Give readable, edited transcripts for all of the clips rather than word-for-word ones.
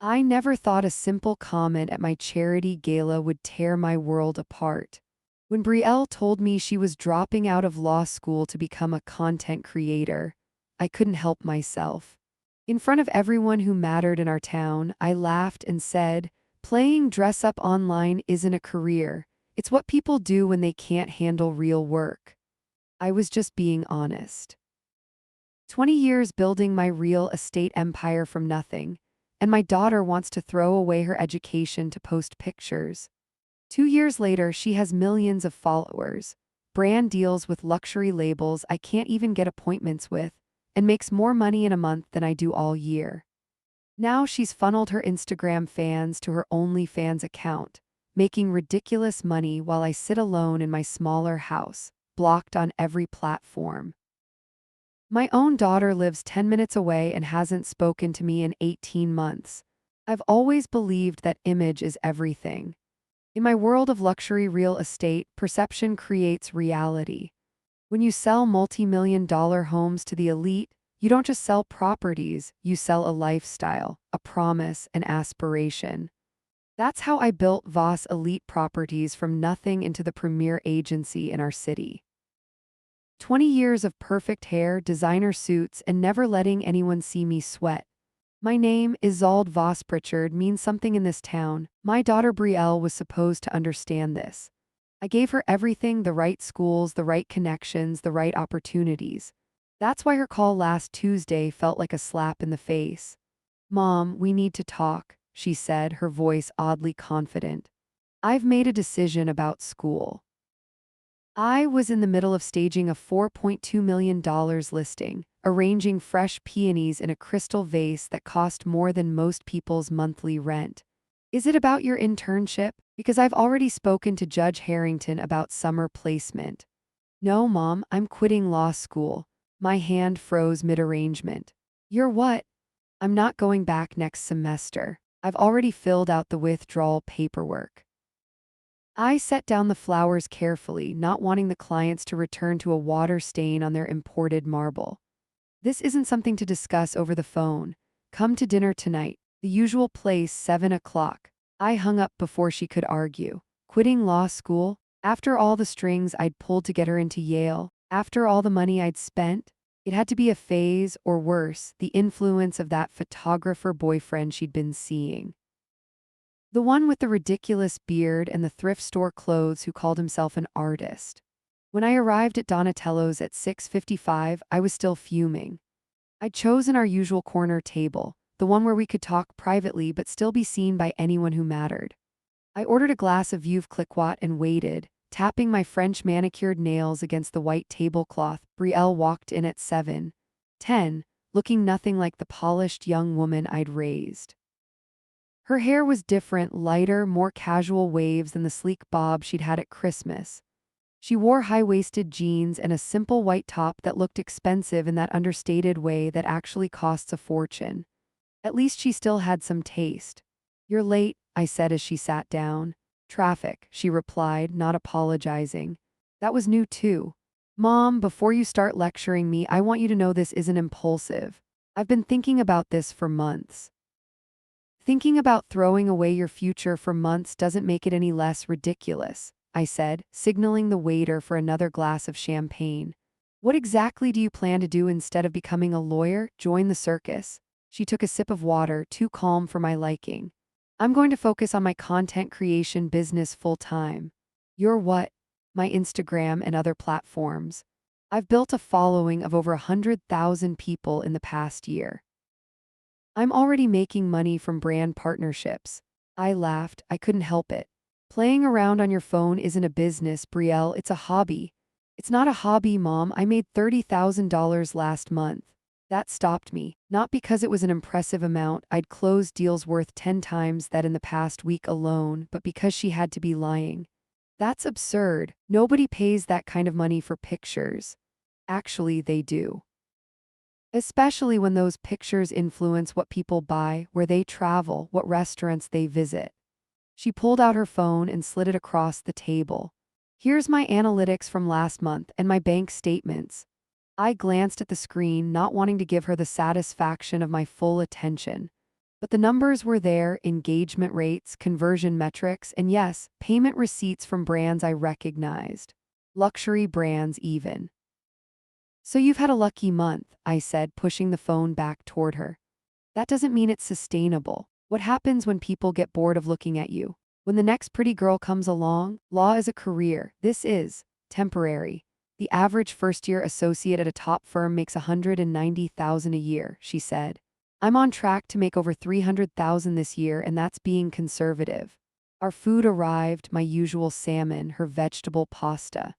I never thought a simple comment at my charity gala would tear my world apart. When Brielle told me she was dropping out of law school to become a content creator, I couldn't help myself. In front of everyone who mattered in our town, I laughed and said, "Playing dress up online isn't a career. It's what people do when they can't handle real work." I was just being honest. 20 years building my real estate empire from nothing, and my daughter wants to throw away her education to post pictures. 2 years later, she has millions of followers, brand deals with luxury labels I can't even get appointments with, and makes more money in a month than I do all year. Now she's funneled her Instagram fans to her OnlyFans account, making ridiculous money while I sit alone in my smaller house, blocked on every platform. My own daughter lives 10 minutes away and hasn't spoken to me in 18 months. I've always believed that image is everything. In my world of luxury real estate, perception creates reality. When you sell multi-million-dollar homes to the elite, you don't just sell properties, you sell a lifestyle, a promise, an aspiration. That's how I built Voss Elite Properties from nothing into the premier agency in our city. 20 years of perfect hair, designer suits, and never letting anyone see me sweat. My name, Isolde Voss Pritchard, means something in this town. My daughter Brielle was supposed to understand this. I gave her everything, the right schools, the right connections, the right opportunities. That's why her call last Tuesday felt like a slap in the face. "Mom, we need to talk," she said, her voice oddly confident. "I've made a decision about school." I was in the middle of staging a $4.2 million listing, arranging fresh peonies in a crystal vase that cost more than most people's monthly rent. "Is it about your internship? Because I've already spoken to Judge Harrington about summer placement." "No, Mom, I'm quitting law school." My hand froze mid-arrangement. "You're what?" "I'm not going back next semester. I've already filled out the withdrawal paperwork." I set down the flowers carefully, not wanting the clients to return to a water stain on their imported marble. "This isn't something to discuss over the phone. Come to dinner tonight. The usual place, 7 o'clock. I hung up before she could argue. Quitting law school? After all the strings I'd pulled to get her into Yale? After all the money I'd spent? It had to be a phase, or worse, the influence of that photographer boyfriend she'd been seeing. The one with the ridiculous beard and the thrift store clothes who called himself an artist. When I arrived at Donatello's at 6:55, I was still fuming. I'd chosen our usual corner table, the one where we could talk privately but still be seen by anyone who mattered. I ordered a glass of Veuve Clicquot and waited, tapping my French manicured nails against the white tablecloth. Brielle walked in at 7:10, looking nothing like the polished young woman I'd raised. Her hair was different, lighter, more casual waves than the sleek bob she'd had at Christmas. She wore high-waisted jeans and a simple white top that looked expensive in that understated way that actually costs a fortune. At least she still had some taste. "You're late," I said as she sat down. "Traffic," she replied, not apologizing. That was new too. "Mom, before you start lecturing me, I want you to know this isn't impulsive. I've been thinking about this for months." "Thinking about throwing away your future for months doesn't make it any less ridiculous," I said, signaling the waiter for another glass of champagne. "What exactly do you plan to do instead of becoming a lawyer? Join the circus?" She took a sip of water, too calm for my liking. "I'm going to focus on my content creation business full-time." "Your what?" "My Instagram and other platforms. I've built a following of over 100,000 people in the past year. I'm already making money from brand partnerships." I laughed. I couldn't help it. "Playing around on your phone isn't a business, Brielle, it's a hobby." "It's not a hobby, Mom. I made $30,000 last month." That stopped me, not because it was an impressive amount. I'd closed deals worth 10 times that in the past week alone, but because she had to be lying. "That's absurd. Nobody pays that kind of money for pictures." "Actually, they do. Especially when those pictures influence what people buy, where they travel, what restaurants they visit." She pulled out her phone and slid it across the table. "Here's my analytics from last month and my bank statements." I glanced at the screen, not wanting to give her the satisfaction of my full attention. But the numbers were there: engagement rates, conversion metrics, and yes, payment receipts from brands I recognized. Luxury brands, even. So you've had a lucky month, I said, pushing the phone back toward her. That doesn't mean it's sustainable. What happens when people get bored of looking at you? When the next pretty girl comes along? Law is a career. This is temporary. The average first-year associate at a top firm makes $190,000 a year, she said. I'm on track to make over $300,000 this year, and that's being conservative. Our food arrived, my usual salmon, her vegetable pasta.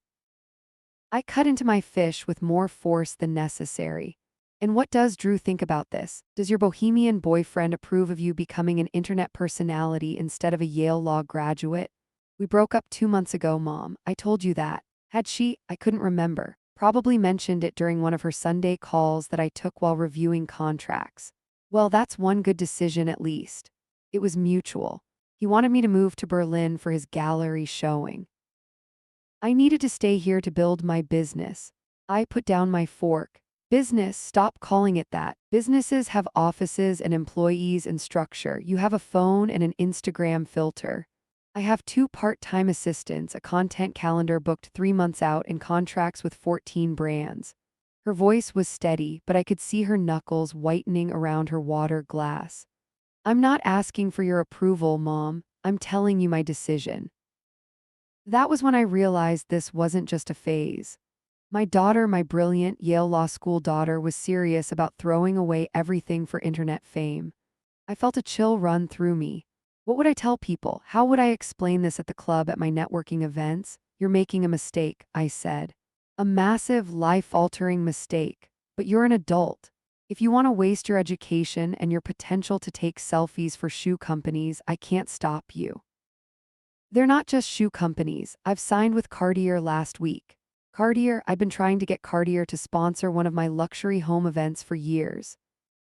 I cut into my fish with more force than necessary. And what does Drew think about this? Does your bohemian boyfriend approve of you becoming an internet personality instead of a Yale Law graduate? We broke up 2 months ago, Mom. I told you that. Had she? I couldn't remember. Probably mentioned it during one of her Sunday calls that I took while reviewing contracts. Well, that's one good decision at least. It was mutual. He wanted me to move to Berlin for his gallery showing. I needed to stay here to build my business. I put down my fork. Business, stop calling it that. Businesses have offices and employees and structure. You have a phone and an Instagram filter. I have 2 part-time assistants, a content calendar booked 3 months out, and contracts with 14 brands. Her voice was steady, but I could see her knuckles whitening around her water glass. I'm not asking for your approval, Mom. I'm telling you my decision. That was when I realized this wasn't just a phase. My daughter, my brilliant Yale Law School daughter, was serious about throwing away everything for internet fame. I felt a chill run through me. What would I tell people? How would I explain this at the club, at my networking events? You're making a mistake, I said. A massive, life-altering mistake. But you're an adult. If you want to waste your education and your potential to take selfies for shoe companies, I can't stop you. They're not just shoe companies. I've signed with Cartier last week. Cartier, I've been trying to get Cartier to sponsor one of my luxury home events for years.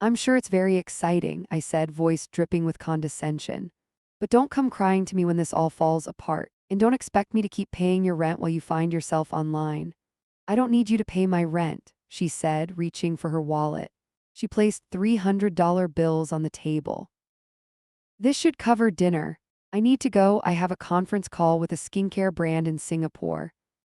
I'm sure it's very exciting, I said, voice dripping with condescension. But don't come crying to me when this all falls apart. And don't expect me to keep paying your rent while you find yourself online. I don't need you to pay my rent, she said, reaching for her wallet. She placed $300 bills on the table. This should cover dinner. I need to go. I have a conference call with a skincare brand in Singapore.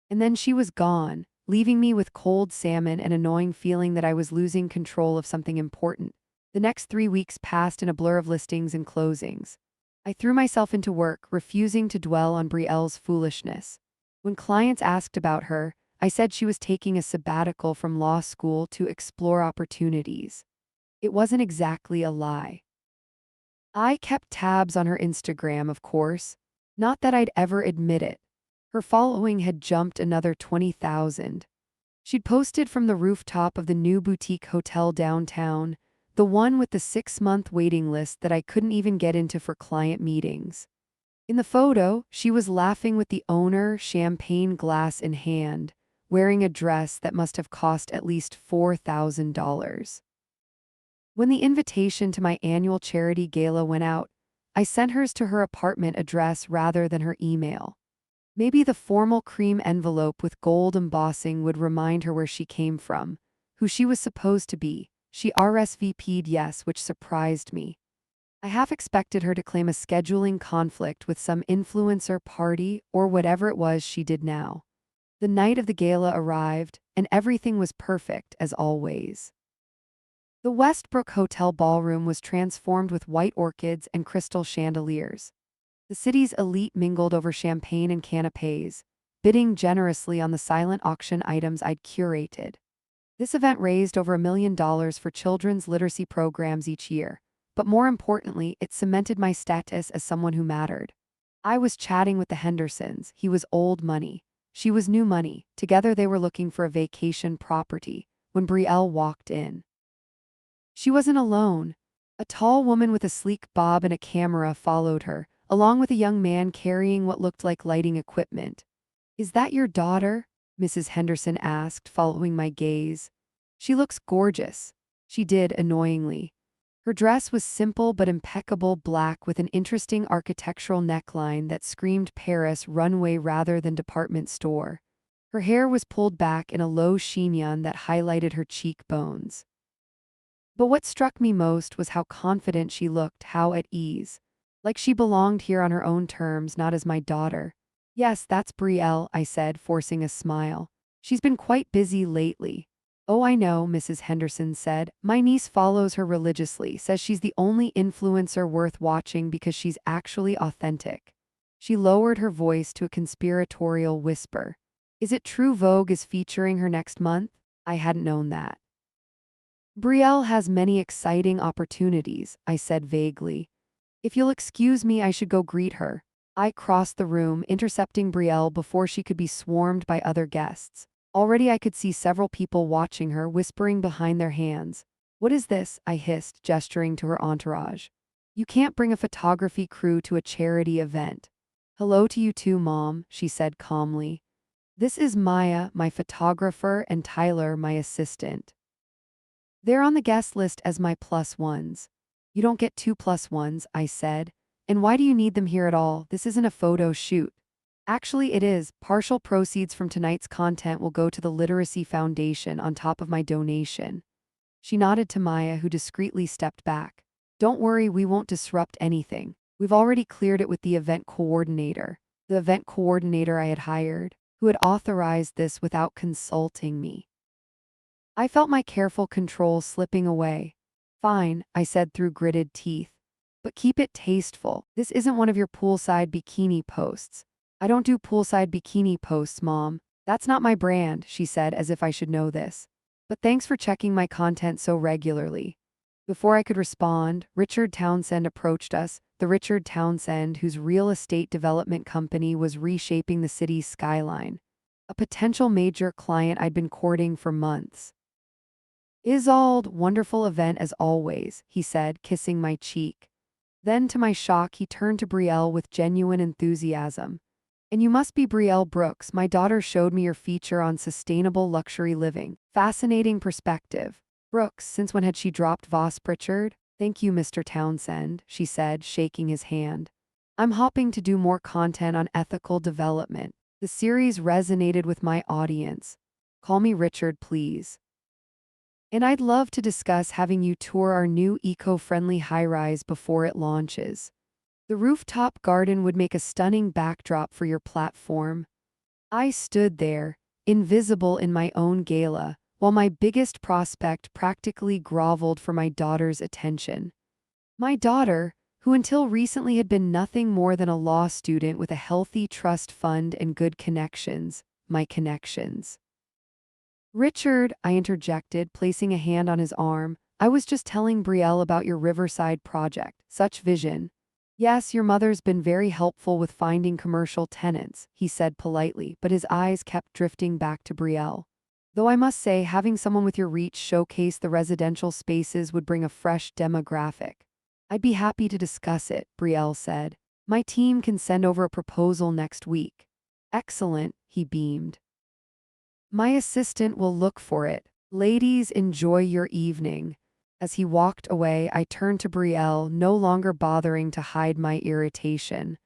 And then she was gone, leaving me with cold salmon and annoying feeling that I was losing control of something important. The next 3 weeks passed in a blur of listings and closings. I threw myself into work, refusing to dwell on Brielle's foolishness. When clients asked about her, I said she was taking a sabbatical from law school to explore opportunities. It wasn't exactly a lie. I kept tabs on her Instagram, of course. Not that I'd ever admit it. Her following had jumped another 20,000. She'd posted from the rooftop of the new boutique hotel downtown, the one with the 6-month waiting list that I couldn't even get into for client meetings. In the photo, she was laughing with the owner, champagne glass in hand, wearing a dress that must have cost at least $4,000. When the invitation to my annual charity gala went out, I sent hers to her apartment address rather than her email. Maybe the formal cream envelope with gold embossing would remind her where she came from, who she was supposed to be. She RSVP'd yes, which surprised me. I half expected her to claim a scheduling conflict with some influencer party or whatever it was she did now. The night of the gala arrived, and everything was perfect as always. The Westbrook Hotel ballroom was transformed with white orchids and crystal chandeliers. The city's elite mingled over champagne and canapes, bidding generously on the silent auction items I'd curated. This event raised over $1 million for children's literacy programs each year, but more importantly, it cemented my status as someone who mattered. I was chatting with the Hendersons. He was old money. She was new money. Together they were looking for a vacation property when Brielle walked in. She wasn't alone. A tall woman with a sleek bob and a camera followed her, along with a young man carrying what looked like lighting equipment. "Is that your daughter?" Mrs. Henderson asked, following my gaze. "She looks gorgeous." She did, annoyingly. Her dress was simple but impeccable black with an interesting architectural neckline that screamed Paris runway rather than department store. Her hair was pulled back in a low chignon that highlighted her cheekbones. But what struck me most was how confident she looked, how at ease. Like she belonged here on her own terms, not as my daughter. Yes, that's Brielle, I said, forcing a smile. She's been quite busy lately. Oh, I know, Mrs. Henderson said. My niece follows her religiously, says she's the only influencer worth watching because she's actually authentic. She lowered her voice to a conspiratorial whisper. Is it true Vogue is featuring her next month? I hadn't known that. Brielle has many exciting opportunities, I said vaguely. If you'll excuse me, I should go greet her. I crossed the room, intercepting Brielle before she could be swarmed by other guests. Already I could see several people watching her, whispering behind their hands. What is this? I hissed, gesturing to her entourage. You can't bring a photography crew to a charity event. Hello to you too, Mom, she said calmly. This is Maya, my photographer, and Tyler, my assistant. They're on the guest list as my plus ones. You don't get 2+1s, I said. And why do you need them here at all? This isn't a photo shoot. Actually, it is. Partial proceeds from tonight's content will go to the Literacy Foundation on top of my donation. She nodded to Maya, who discreetly stepped back. Don't worry, we won't disrupt anything. We've already cleared it with the event coordinator. The event coordinator I had hired, who had authorized this without consulting me. I felt my careful control slipping away. Fine, I said through gritted teeth. But keep it tasteful. This isn't one of your poolside bikini posts. I don't do poolside bikini posts, Mom. That's not my brand, she said as if I should know this. But thanks for checking my content so regularly. Before I could respond, Richard Townsend approached us, the Richard Townsend whose real estate development company was reshaping the city's skyline. A potential major client I'd been courting for months. Isolde, wonderful event as always, he said, kissing my cheek. Then, to my shock, he turned to Brielle with genuine enthusiasm. And you must be Brielle Brooks. My daughter showed me your feature on sustainable luxury living. Fascinating perspective. Brooks, since when had she dropped Voss Pritchard? Thank you, Mr. Townsend, she said, shaking his hand. I'm hoping to do more content on ethical development. The series resonated with my audience. Call me Richard, please. And I'd love to discuss having you tour our new eco-friendly high-rise before it launches. The rooftop garden would make a stunning backdrop for your platform. I stood there, invisible in my own gala, while my biggest prospect practically groveled for my daughter's attention. My daughter, who until recently had been nothing more than a law student with a healthy trust fund and good connections, my connections. Richard, I interjected, placing a hand on his arm, I was just telling Brielle about your Riverside project. Such vision. Yes, your mother's been very helpful with finding commercial tenants, he said politely, but his eyes kept drifting back to Brielle. Though I must say, having someone with your reach showcase the residential spaces would bring a fresh demographic. I'd be happy to discuss it, Brielle said. My team can send over a proposal next week. Excellent, he beamed. My assistant will look for it. Ladies, enjoy your evening. As he walked away, I turned to Brielle, no longer bothering to hide my irritation.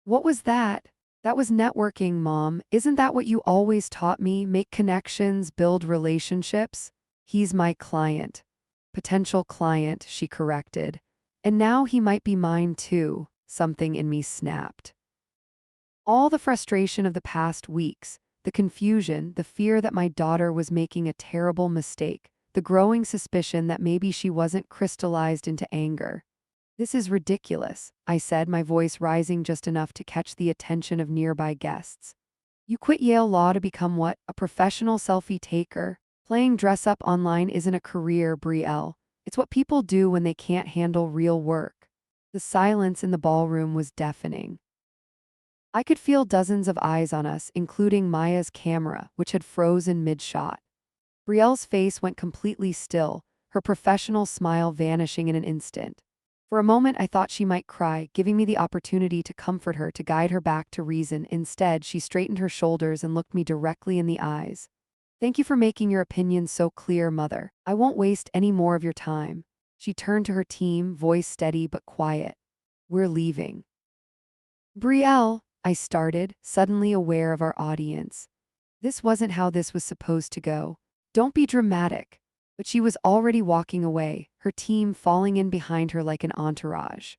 What was that? That was networking, Mom. Isn't that what you always taught me? Make connections, build relationships? He's my client. Potential client, she corrected. And now he might be mine too. Something in me snapped. All the frustration of the past weeks, the confusion, the fear that my daughter was making a terrible mistake, the growing suspicion that maybe she wasn't crystallized into anger. This is ridiculous, I said, my voice rising just enough to catch the attention of nearby guests. You quit Yale Law to become what? A professional selfie taker? Playing dress-up online isn't a career, Brielle. It's what people do when they can't handle real work. The silence in the ballroom was deafening. I could feel dozens of eyes on us, including Maya's camera, which had frozen mid-shot. Brielle's face went completely still, her professional smile vanishing in an instant. For a moment I thought she might cry, giving me the opportunity to comfort her, to guide her back to reason. Instead, she straightened her shoulders and looked me directly in the eyes. Thank you for making your opinions so clear, Mother. I won't waste any more of your time. She turned to her team, voice steady but quiet. We're leaving. Brielle, I started, suddenly aware of our audience. This wasn't how this was supposed to go. Don't be dramatic. But she was already walking away, her team falling in behind her like an entourage.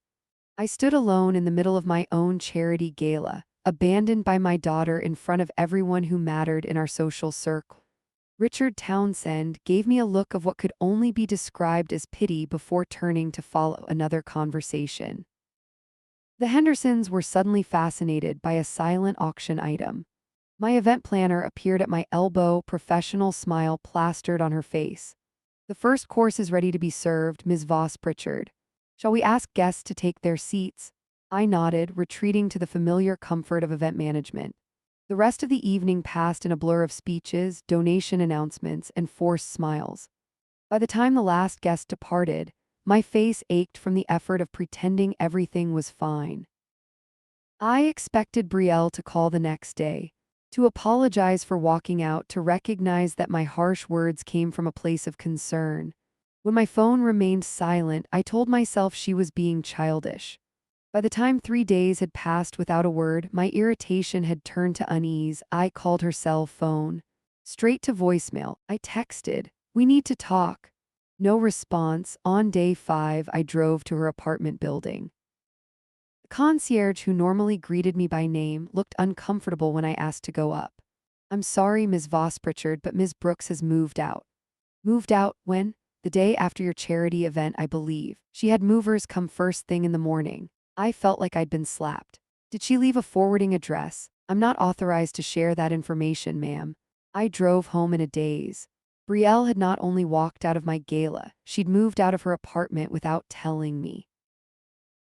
I stood alone in the middle of my own charity gala, abandoned by my daughter in front of everyone who mattered in our social circle. Richard Townsend gave me a look of what could only be described as pity before turning to follow another conversation. The Hendersons were suddenly fascinated by a silent auction item. My event planner appeared at my elbow, professional smile plastered on her face. "The first course is ready to be served, Ms. Voss Pritchard. Shall we ask guests to take their seats?" I nodded, retreating to the familiar comfort of event management. The rest of the evening passed in a blur of speeches, donation announcements, and forced smiles. By the time the last guest departed, my face ached from the effort of pretending everything was fine. I expected Brielle to call the next day, to apologize for walking out, to recognize that my harsh words came from a place of concern. When my phone remained silent, I told myself she was being childish. By the time 3 days had passed without a word, my irritation had turned to unease. I called her cell phone. Straight to voicemail. I texted, "We need to talk." No response. On day 5, I drove to her apartment building. The concierge, who normally greeted me by name, looked uncomfortable when I asked to go up. "I'm sorry, Ms. Voss Pritchard, but Ms. Brooks has moved out." "Moved out? When?" "The day after your charity event, I believe. She had movers come first thing in the morning." I felt like I'd been slapped. "Did she leave a forwarding address?" "I'm not authorized to share that information, ma'am." I drove home in a daze. Brielle had not only walked out of my gala, she'd moved out of her apartment without telling me.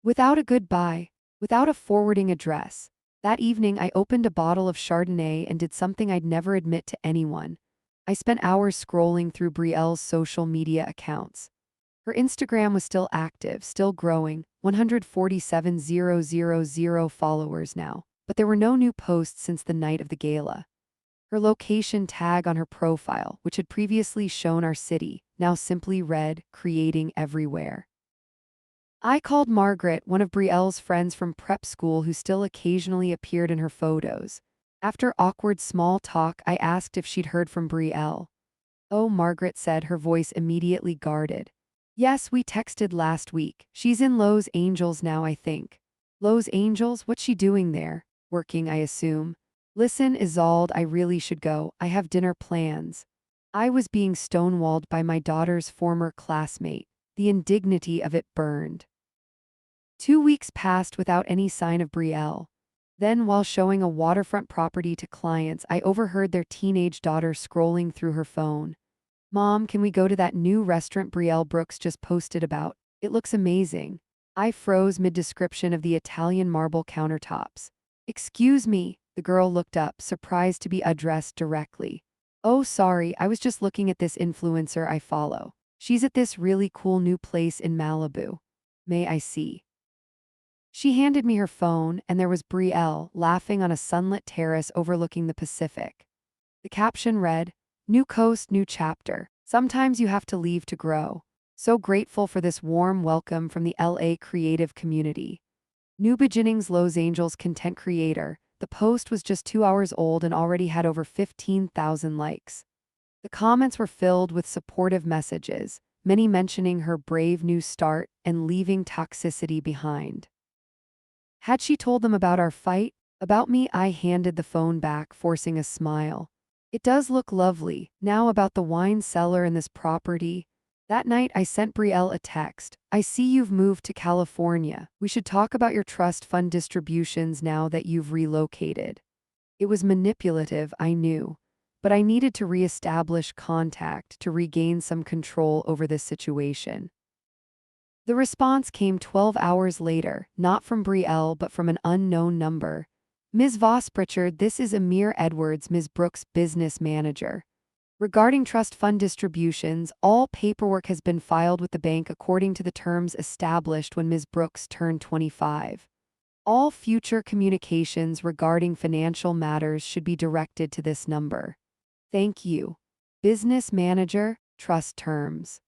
Without a goodbye, without a forwarding address. That evening, I opened a bottle of Chardonnay and did something I'd never admit to anyone. I spent hours scrolling through Brielle's social media accounts. Her Instagram was still active, still growing, 147,000 followers now, but there were no new posts since the night of the gala. Her location tag on her profile, which had previously shown our city, now simply read, "Creating everywhere." I called Margaret, one of Brielle's friends from prep school who still occasionally appeared in her photos. After awkward small talk, I asked if she'd heard from Brielle. "Oh," Margaret said, her voice immediately guarded. "Yes, we texted last week. She's in Los Angeles now, I think." "Los Angeles? What's she doing there?" "Working, I assume." "Listen, Isolde, I really should go. I have dinner plans." I was being stonewalled by my daughter's former classmate. The indignity of it burned. 2 weeks passed without any sign of Brielle. Then, while showing a waterfront property to clients, I overheard their teenage daughter scrolling through her phone. "Mom, can we go to that new restaurant Brielle Brooks just posted about? It looks amazing." I froze mid-description of the Italian marble countertops. "Excuse me," the girl looked up, surprised to be addressed directly. "Oh, sorry, I was just looking at this influencer I follow. She's at this really cool new place in Malibu. May I see?" She handed me her phone, and there was Brielle laughing on a sunlit terrace overlooking the Pacific. The caption read, "New coast, new chapter. Sometimes you have to leave to grow. So grateful for this warm welcome from the LA creative community. New beginnings, Los Angeles content creator." The post was just 2 hours old and already had over 15,000 likes. The comments were filled with supportive messages, many mentioning her brave new start and leaving toxicity behind. Had she told them about our fight? About me? I handed the phone back, forcing a smile. "It does look lovely. Now about the wine cellar and this property." That night I sent Brielle a text. "I see you've moved to California. We should talk about your trust fund distributions now that you've relocated." It was manipulative, I knew, but I needed to reestablish contact to regain some control over this situation. The response came 12 hours later, not from Brielle but from an unknown number. "Ms. Voss Pritchard, this is Amir Edwards, Ms. Brooks' business manager. Regarding trust fund distributions, all paperwork has been filed with the bank according to the terms established when Ms. Brooks turned 25. All future communications regarding financial matters should be directed to this number. Thank you. Business manager, trust terms."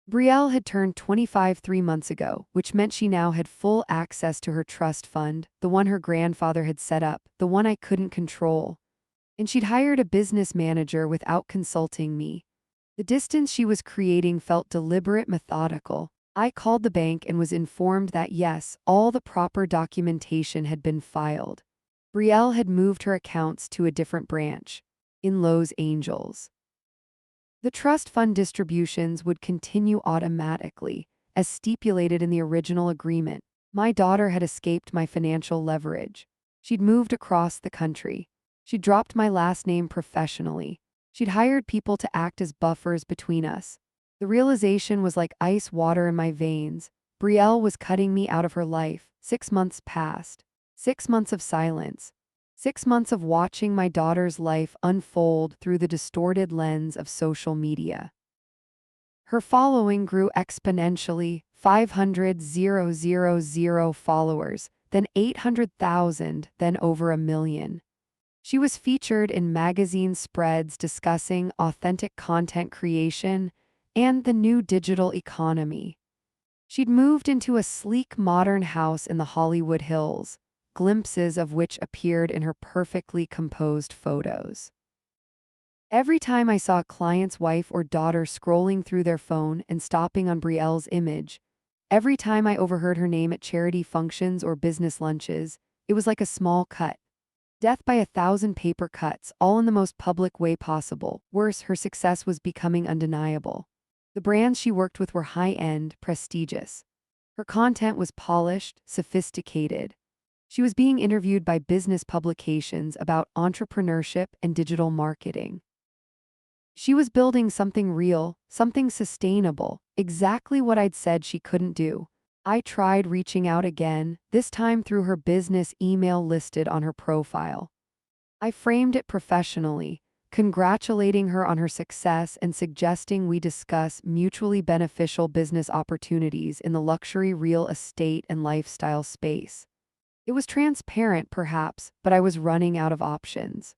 Brielle had turned 25 3 months ago, which meant she now had full access to her trust fund, the one her grandfather had set up, the one I couldn't control. And she'd hired a business manager without consulting me. The distance she was creating felt deliberate, methodical. I called the bank and was informed that yes, all the proper documentation had been filed. Brielle had moved her accounts to a different branch, in Los Angeles. The trust fund distributions would continue automatically, as stipulated in the original agreement. My daughter had escaped my financial leverage. She'd moved across the country. She'd dropped my last name professionally. She'd hired people to act as buffers between us. The realization was like ice water in my veins. Brielle was cutting me out of her life. 6 months passed. 6 months of silence. 6 months of watching my daughter's life unfold through the distorted lens of social media. Her following grew exponentially, 500,000 followers, then 800,000, then over 1 million. She was featured in magazine spreads discussing authentic content creation and the new digital economy. She'd moved into a sleek modern house in the Hollywood Hills, glimpses of which appeared in her perfectly composed photos. Every time I saw a client's wife or daughter scrolling through their phone and stopping on Brielle's image, every time I overheard her name at charity functions or business lunches, it was like a small cut. Death by 1,000 paper cuts, all in the most public way possible. Worse, her success was becoming undeniable. The brands she worked with were high-end, prestigious. Her content was polished, sophisticated. She was being interviewed by business publications about entrepreneurship and digital marketing. She was building something real, something sustainable, exactly what I'd said she couldn't do. I tried reaching out again, this time through her business email listed on her profile. I framed it professionally, congratulating her on her success and suggesting we discuss mutually beneficial business opportunities in the luxury real estate and lifestyle space. It was transparent, perhaps, but I was running out of options.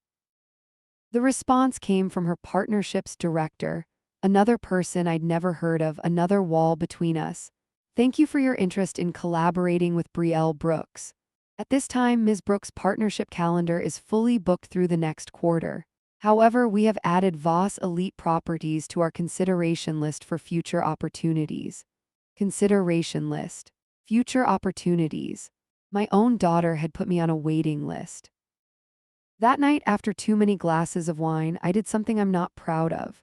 The response came from her partnerships director, another person I'd never heard of, another wall between us. Thank you for your interest in collaborating with Brielle Brooks. At this time, Ms. Brooks' partnership calendar is fully booked through the next quarter. However, we have added Voss Elite Properties to our consideration list for future opportunities. Consideration list. Future opportunities. My own daughter had put me on a waiting list. That night, after too many glasses of wine, I did something I'm not proud of.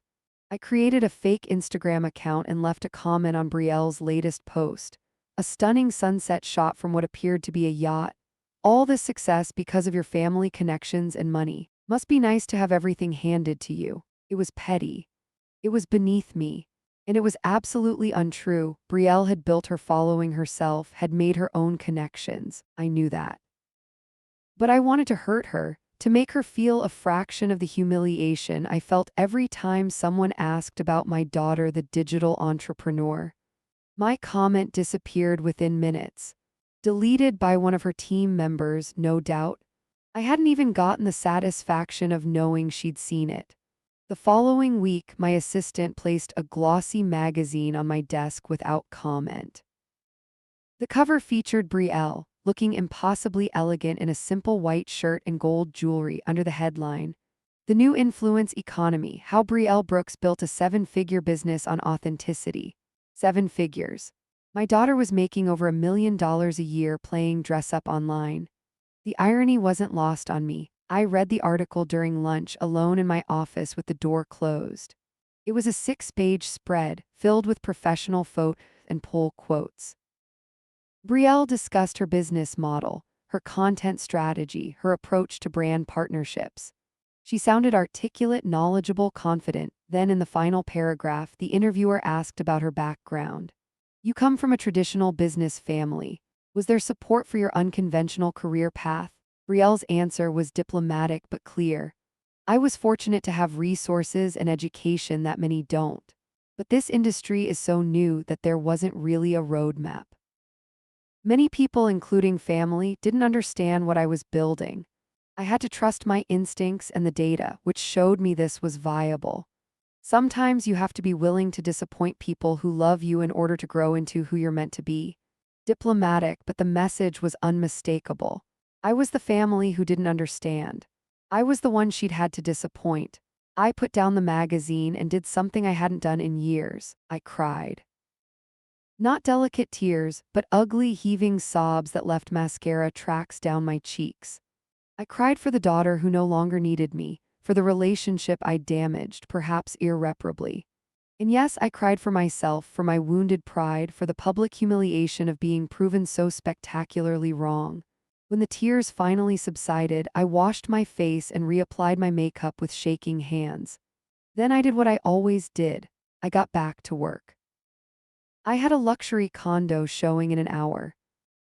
I created a fake Instagram account and left a comment on Brielle's latest post. A stunning sunset shot from what appeared to be a yacht. All this success because of your family connections and money. Must be nice to have everything handed to you. It was petty. It was beneath me. And it was absolutely untrue. Brielle had built her following herself, had made her own connections. I knew that. But I wanted to hurt her, to make her feel a fraction of the humiliation I felt every time someone asked about my daughter, the digital entrepreneur. My comment disappeared within minutes. Deleted by one of her team members, no doubt. I hadn't even gotten the satisfaction of knowing she'd seen it. The following week, my assistant placed a glossy magazine on my desk without comment. The cover featured Brielle, looking impossibly elegant in a simple white shirt and gold jewelry under the headline, "The New Influence Economy: How Brielle Brooks Built a Seven-Figure Business on Authenticity." 7 figures. My daughter was making over $1 million a year playing dress-up online. The irony wasn't lost on me. I read the article during lunch alone in my office with the door closed. It was a 6-page spread filled with professional photos and pull quotes. Brielle discussed her business model, her content strategy, her approach to brand partnerships. She sounded articulate, knowledgeable, confident. Then in the final paragraph, the interviewer asked about her background. "You come from a traditional business family. Was there support for your unconventional career path?" Brielle's answer was diplomatic but clear. "I was fortunate to have resources and education that many don't. But this industry is so new that there wasn't really a roadmap. Many people, including family, didn't understand what I was building. I had to trust my instincts and the data, which showed me this was viable. Sometimes you have to be willing to disappoint people who love you in order to grow into who you're meant to be." Diplomatic, but the message was unmistakable. I was the family who didn't understand. I was the one she'd had to disappoint. I put down the magazine and did something I hadn't done in years. I cried. Not delicate tears, but ugly, heaving sobs that left mascara tracks down my cheeks. I cried for the daughter who no longer needed me, for the relationship I damaged, perhaps irreparably. And yes, I cried for myself, for my wounded pride, for the public humiliation of being proven so spectacularly wrong. When the tears finally subsided, I washed my face and reapplied my makeup with shaking hands. Then I did what I always did. I got back to work. I had a luxury condo showing in an hour.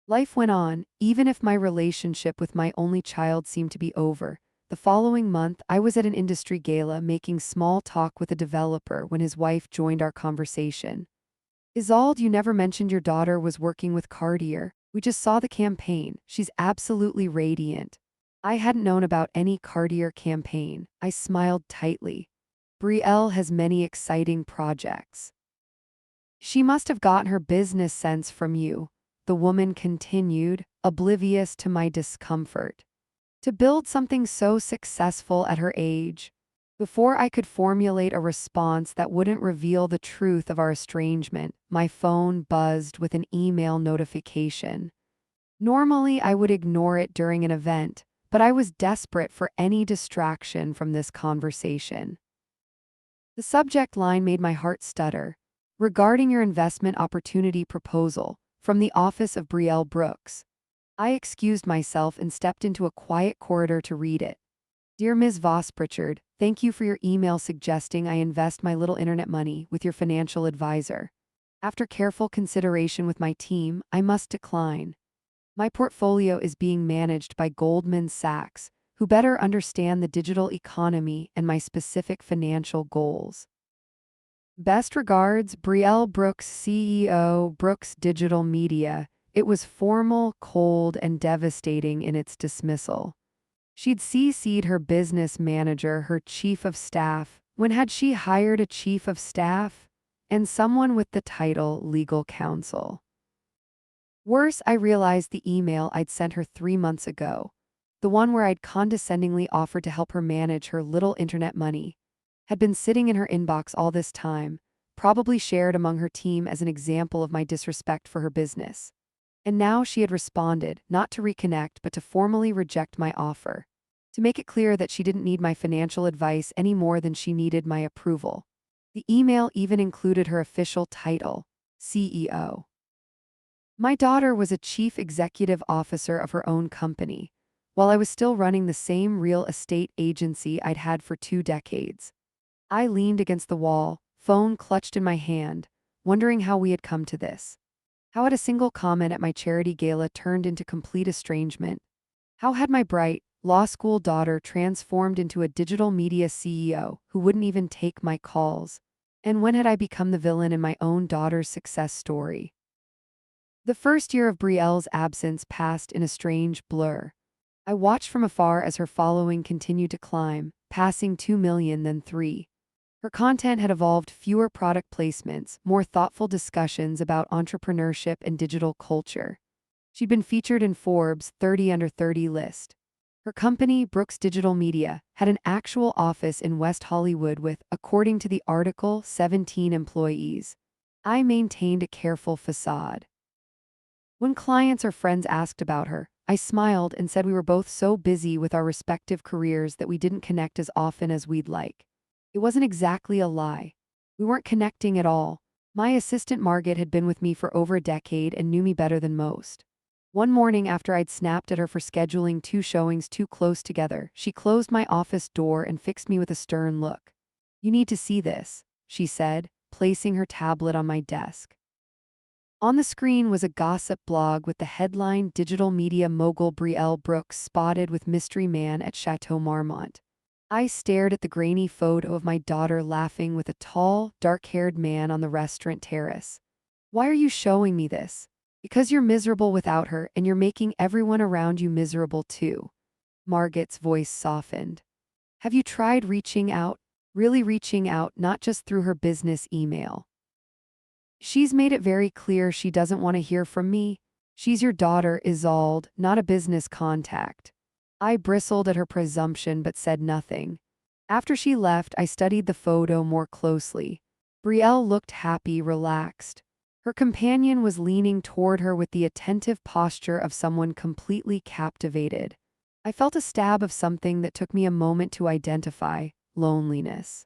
Life went on, even if my relationship with my only child seemed to be over. The following month, I was at an industry gala making small talk with a developer when his wife joined our conversation. Isolde, you never mentioned your daughter was working with Cartier. We just saw the campaign. She's absolutely radiant. I hadn't known about any Cartier campaign. I smiled tightly. Brielle has many exciting projects. She must have gotten her business sense from you, the woman continued, oblivious to my discomfort. To build something so successful at her age. Before I could formulate a response that wouldn't reveal the truth of our estrangement, my phone buzzed with an email notification. Normally, I would ignore it during an event, but I was desperate for any distraction from this conversation. The subject line made my heart stutter. Regarding your investment opportunity proposal, from the office of Brielle Brooks. I excused myself and stepped into a quiet corridor to read it. Dear Ms. Voss Pritchard, thank you for your email suggesting I invest my little internet money with your financial advisor. After careful consideration with my team, I must decline. My portfolio is being managed by Goldman Sachs, who better understand the digital economy and my specific financial goals. Best regards, Brielle Brooks, CEO, Brooks Digital Media. It was formal, cold, and devastating in its dismissal. She'd CC'd her business manager, her chief of staff. When had she hired a chief of staff? And someone with the title legal counsel. Worse, I realized the email I'd sent her 3 months ago. The one where I'd condescendingly offered to help her manage her little internet money. Had been sitting in her inbox all this time, probably shared among her team as an example of my disrespect for her business. And now she had responded, not to reconnect but to formally reject my offer. To make it clear that she didn't need my financial advice any more than she needed my approval. The email even included her official title, CEO. My daughter was a chief executive officer of her own company, while I was still running the same real estate agency I'd had for 2 decades. I leaned against the wall, phone clutched in my hand, wondering how we had come to this. How had a single comment at my charity gala turned into complete estrangement? How had my bright, law school daughter transformed into a digital media CEO who wouldn't even take my calls? And when had I become the villain in my own daughter's success story? The first year of Brielle's absence passed in a strange blur. I watched from afar as her following continued to climb, passing 2 million then 3. Her content had evolved: fewer product placements, more thoughtful discussions about entrepreneurship and digital culture. She'd been featured in Forbes' 30 Under 30 list. Her company, Brooks Digital Media, had an actual office in West Hollywood with, according to the article, 17 employees. I maintained a careful facade. When clients or friends asked about her, I smiled and said we were both so busy with our respective careers that we didn't connect as often as we'd like. It wasn't exactly a lie. We weren't connecting at all. My assistant Margaret had been with me for over a decade and knew me better than most. One morning after I'd snapped at her for scheduling 2 showings too close together, she closed my office door and fixed me with a stern look. You need to see this, she said, placing her tablet on my desk. On the screen was a gossip blog with the headline "Digital Media Mogul Brielle Brooks Spotted with Mystery Man at Chateau Marmont." I stared at the grainy photo of my daughter laughing with a tall, dark-haired man on the restaurant terrace. Why are you showing me this? Because you're miserable without her and you're making everyone around you miserable too. Margaret's voice softened. Have you tried reaching out? Really reaching out, not just through her business email. She's made it very clear she doesn't want to hear from me. She's your daughter, Isolde, not a business contact. I bristled at her presumption but said nothing. After she left, I studied the photo more closely. Brielle looked happy, relaxed. Her companion was leaning toward her with the attentive posture of someone completely captivated. I felt a stab of something that took me a moment to identify: loneliness.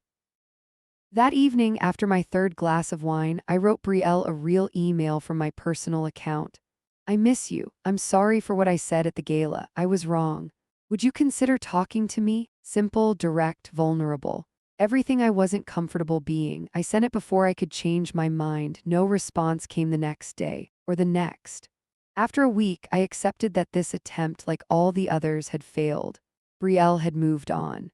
That evening, after my third glass of wine, I wrote Brielle a real email from my personal account. "I miss you. I'm sorry for what I said at the gala. I was wrong. Would you consider talking to me?" Simple, direct, vulnerable. Everything I wasn't comfortable being. I sent it before I could change my mind. No response came the next day, or the next. After a week, I accepted that this attempt, like all the others, had failed. Brielle had moved on.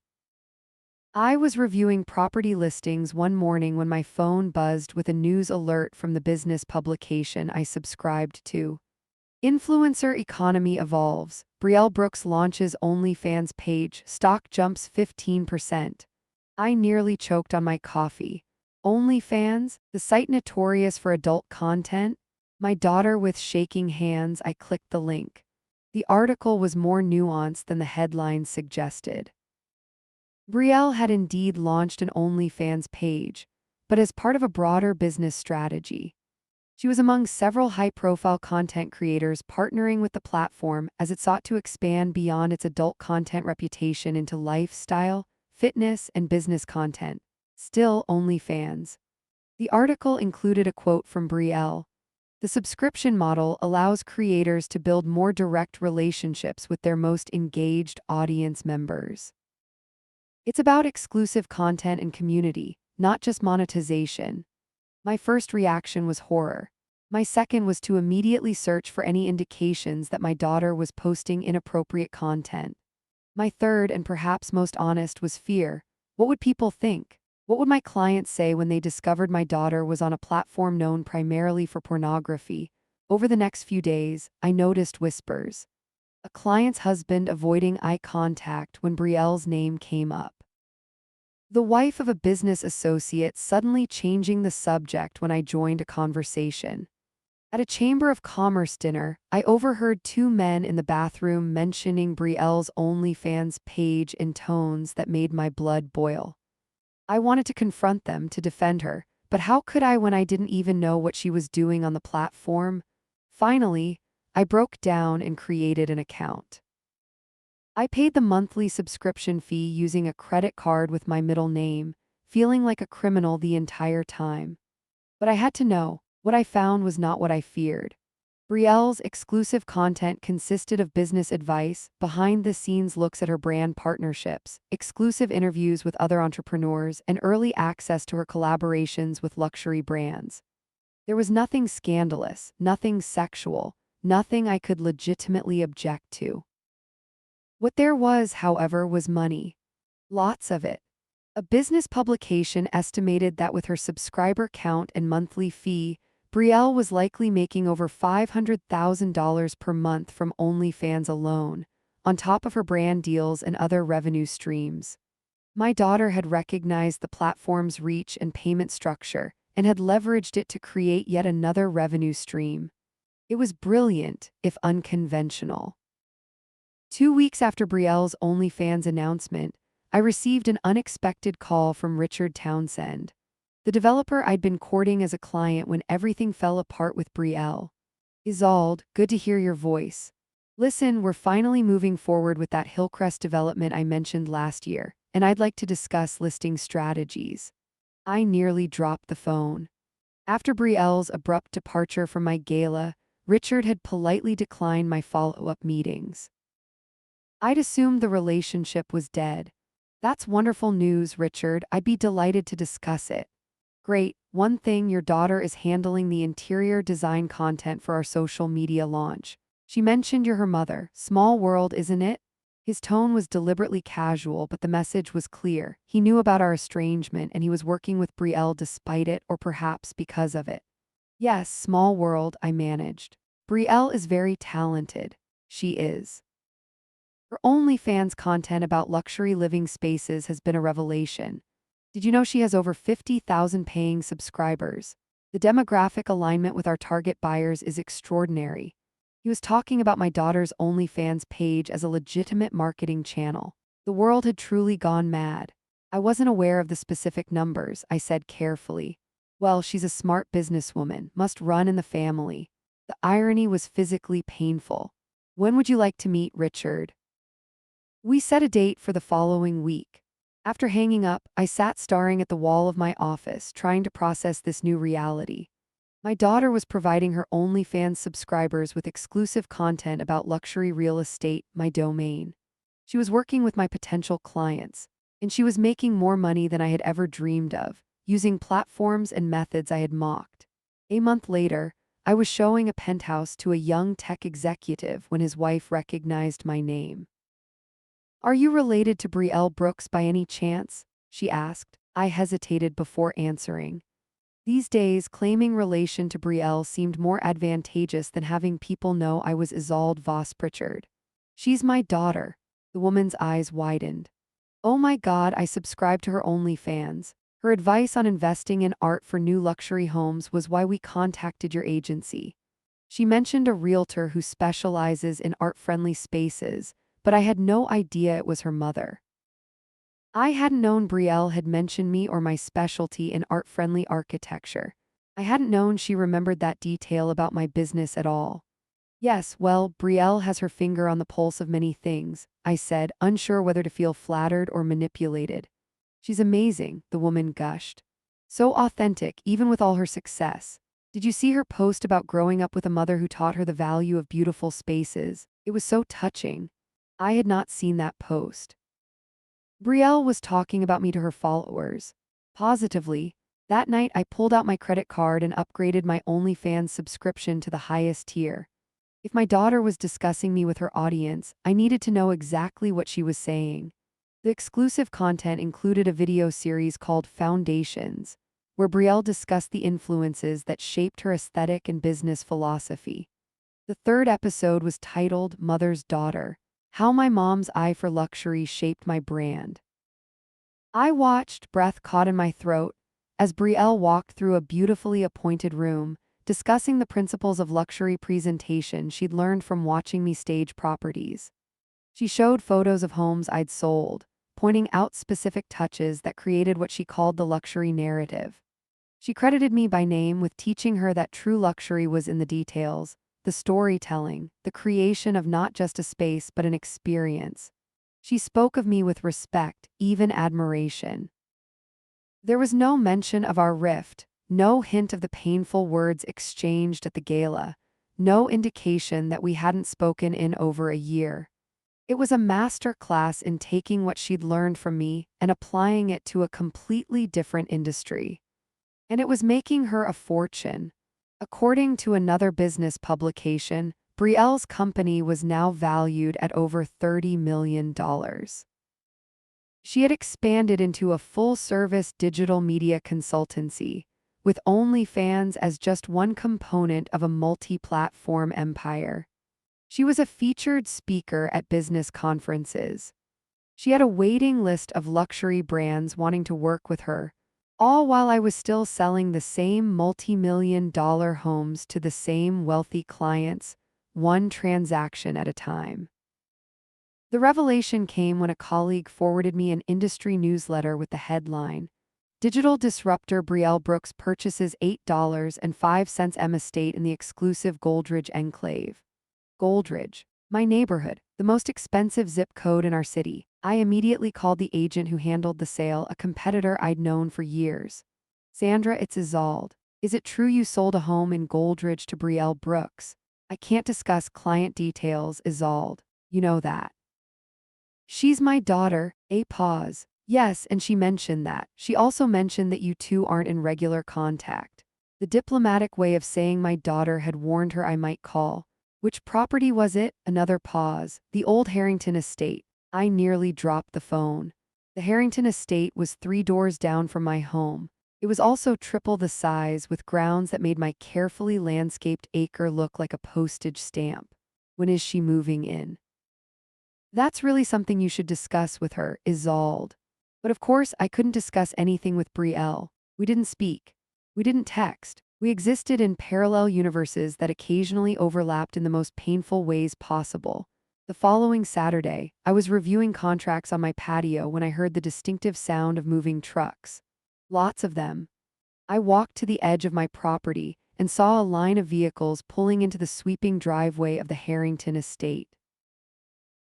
I was reviewing property listings one morning when my phone buzzed with a news alert from the business publication I subscribed to. Influencer economy evolves. Brielle Brooks launches OnlyFans page. Stock jumps 15%. I nearly choked on my coffee. OnlyFans, the site notorious for adult content? My daughter with shaking hands, I clicked the link. The article was more nuanced than the headline suggested. Brielle had indeed launched an OnlyFans page, but as part of a broader business strategy. She was among several high-profile content creators partnering with the platform as it sought to expand beyond its adult content reputation into lifestyle, fitness, and business content. Still, OnlyFans. The article included a quote from Brielle. "The subscription model allows creators to build more direct relationships with their most engaged audience members. It's about exclusive content and community, not just monetization." My first reaction was horror. My second was to immediately search for any indications that my daughter was posting inappropriate content. My third, and perhaps most honest, was fear. What would people think? What would my clients say when they discovered my daughter was on a platform known primarily for pornography? Over the next few days, I noticed whispers. A client's husband avoiding eye contact when Brielle's name came up. The wife of a business associate suddenly changing the subject when I joined a conversation. At a Chamber of Commerce dinner, I overheard two men in the bathroom mentioning Brielle's OnlyFans page in tones that made my blood boil. I wanted to confront them, to defend her, but how could I when I didn't even know what she was doing on the platform? Finally, I broke down and created an account. I paid the monthly subscription fee using a credit card with my middle name, feeling like a criminal the entire time. But I had to know. What I found was not what I feared. Brielle's exclusive content consisted of business advice, behind-the-scenes looks at her brand partnerships, exclusive interviews with other entrepreneurs, and early access to her collaborations with luxury brands. There was nothing scandalous, nothing sexual, nothing I could legitimately object to. What there was, however, was money. Lots of it. A business publication estimated that with her subscriber count and monthly fee, Brielle was likely making over $500,000 per month from OnlyFans alone, on top of her brand deals and other revenue streams. My daughter had recognized the platform's reach and payment structure and had leveraged it to create yet another revenue stream. It was brilliant, if unconventional. 2 weeks after Brielle's OnlyFans announcement, I received an unexpected call from Richard Townsend, the developer I'd been courting as a client when everything fell apart with Brielle. "Isolde, good to hear your voice. Listen, we're finally moving forward with that Hillcrest development I mentioned last year, and I'd like to discuss listing strategies." I nearly dropped the phone. After Brielle's abrupt departure from my gala, Richard had politely declined my follow-up meetings. I'd assumed the relationship was dead. "That's wonderful news, Richard. I'd be delighted to discuss it." "Great. One thing, your daughter is handling the interior design content for our social media launch. She mentioned you're her mother. Small world, isn't it?" His tone was deliberately casual, but the message was clear. He knew about our estrangement, and he was working with Brielle despite it, or perhaps because of it. "Yes, small world," I managed. "Brielle is very talented." She is. Her OnlyFans content about luxury living spaces has been a revelation. Did you know she has over 50,000 paying subscribers? The demographic alignment with our target buyers is extraordinary. He was talking about my daughter's OnlyFans page as a legitimate marketing channel. The world had truly gone mad. I wasn't aware of the specific numbers, I said carefully. Well, she's a smart businesswoman, must run in the family. The irony was physically painful. When would you like to meet Richard? We set a date for the following week. After hanging up, I sat staring at the wall of my office, trying to process this new reality. My daughter was providing her OnlyFans subscribers with exclusive content about luxury real estate, my domain. She was working with my potential clients, and she was making more money than I had ever dreamed of, using platforms and methods I had mocked. A month later, I was showing a penthouse to a young tech executive when his wife recognized my name. "Are you related to Brielle Brooks by any chance?" she asked. I hesitated before answering. These days, claiming relation to Brielle seemed more advantageous than having people know I was Isolde Voss Pritchard. "She's my daughter." The woman's eyes widened. "Oh my God, I subscribed to her OnlyFans. Her advice on investing in art for new luxury homes was why we contacted your agency." She mentioned a realtor who specializes in art-friendly spaces, but I had no idea it was her mother. I hadn't known Brielle had mentioned me or my specialty in art-friendly architecture. I hadn't known she remembered that detail about my business at all. "Yes, well, Brielle has her finger on the pulse of many things," I said, unsure whether to feel flattered or manipulated. "She's amazing," the woman gushed. "So authentic, even with all her success. Did you see her post about growing up with a mother who taught her the value of beautiful spaces? It was so touching." I had not seen that post. Brielle was talking about me to her followers. Positively. That night, I pulled out my credit card and upgraded my OnlyFans subscription to the highest tier. If my daughter was discussing me with her audience, I needed to know exactly what she was saying. The exclusive content included a video series called Foundations, where Brielle discussed the influences that shaped her aesthetic and business philosophy. The third episode was titled Mother's Daughter: How My Mom's Eye for Luxury Shaped My Brand. I watched, breath caught in my throat, as Brielle walked through a beautifully appointed room, discussing the principles of luxury presentation she'd learned from watching me stage properties. She showed photos of homes I'd sold, pointing out specific touches that created what she called the luxury narrative. She credited me by name with teaching her that true luxury was in the details, the storytelling, the creation of not just a space but an experience. She spoke of me with respect, even admiration. There was no mention of our rift, no hint of the painful words exchanged at the gala, no indication that we hadn't spoken in over a year. It was a master class in taking what she'd learned from me and applying it to a completely different industry. And it was making her a fortune. According to another business publication, Brielle's company was now valued at over $30 million. She had expanded into a full-service digital media consultancy, with OnlyFans as just one component of a multi-platform empire. She was a featured speaker at business conferences. She had a waiting list of luxury brands wanting to work with her, all while I was still selling the same multi-million-dollar homes to the same wealthy clients, one transaction at a time. The revelation came when a colleague forwarded me an industry newsletter with the headline, "Digital Disruptor Brielle Brooks Purchases $8.05 M Estate in the Exclusive Goldridge Enclave." Goldridge, my neighborhood, the most expensive zip code in our city. I immediately called the agent who handled the sale, a competitor I'd known for years. "Sandra, it's Isolde. Is it true you sold a home in Goldridge to Brielle Brooks?" "I can't discuss client details, Isolde. You know that." "She's my daughter." A pause. "Yes, and she mentioned that. She also mentioned that you two aren't in regular contact." The diplomatic way of saying my daughter had warned her I might call. "Which property was it?" Another pause. "The old Harrington estate." I nearly dropped the phone. The Harrington estate was 3 doors down from my home. It was also triple the size, with grounds that made my carefully landscaped acre look like a postage stamp. "When is she moving in?" "That's really something you should discuss with her, Isolde." But of course, I couldn't discuss anything with Brielle. We didn't speak. We didn't text. We existed in parallel universes that occasionally overlapped in the most painful ways possible. The following Saturday, I was reviewing contracts on my patio when I heard the distinctive sound of moving trucks. Lots of them. I walked to the edge of my property and saw a line of vehicles pulling into the sweeping driveway of the Harrington estate.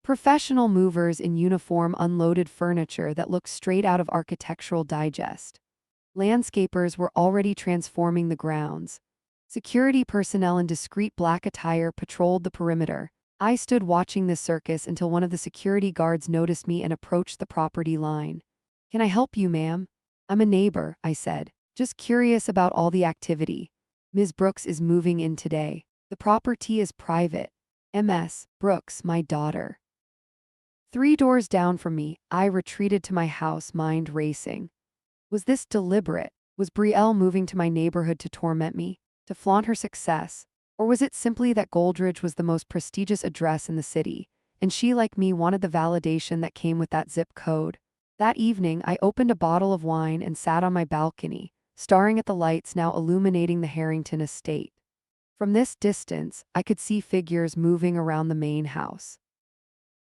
Professional movers in uniform unloaded furniture that looked straight out of Architectural Digest. Landscapers were already transforming the grounds. Security personnel in discreet black attire patrolled the perimeter. I stood watching this circus until one of the security guards noticed me and approached the property line. "Can I help you, ma'am?" "I'm a neighbor," I said. "Just curious about all the activity." "Ms. Brooks is moving in today. The property is private. Ms. Brooks, my daughter." 3 doors down from me, I retreated to my house, mind racing. Was this deliberate? Was Brielle moving to my neighborhood to torment me, to flaunt her success? Or was it simply that Goldridge was the most prestigious address in the city, and she, like me, wanted the validation that came with that zip code? That evening, I opened a bottle of wine and sat on my balcony, staring at the lights now illuminating the Harrington estate. From this distance, I could see figures moving around the main house.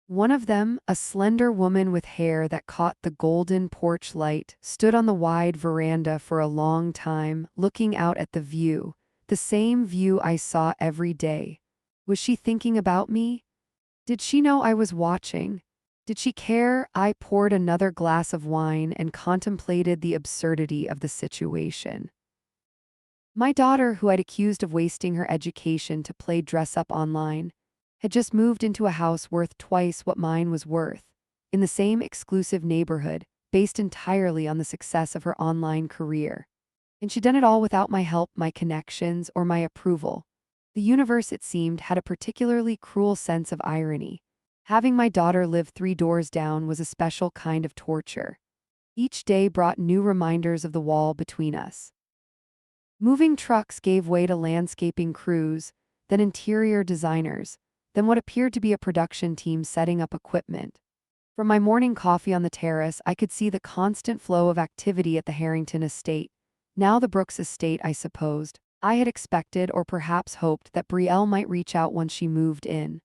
One of them, a slender woman with hair that caught the golden porch light, stood on the wide veranda for a long time, looking out at the view, the same view I saw every day. Was she thinking about me? Did she know I was watching? Did she care? I poured another glass of wine and contemplated the absurdity of the situation. My daughter, who I'd accused of wasting her education to play dress-up online, had just moved into a house worth twice what mine was worth, in the same exclusive neighborhood, based entirely on the success of her online career. And she'd done it all without my help, my connections, or my approval. The universe, it seemed, had a particularly cruel sense of irony. Having my daughter live 3 doors down was a special kind of torture. Each day brought new reminders of the wall between us. Moving trucks gave way to landscaping crews, then interior designers, then what appeared to be a production team setting up equipment. From my morning coffee on the terrace, I could see the constant flow of activity at the Harrington estate. Now the Brooks estate, I supposed. I had expected or perhaps hoped that Brielle might reach out once she moved in.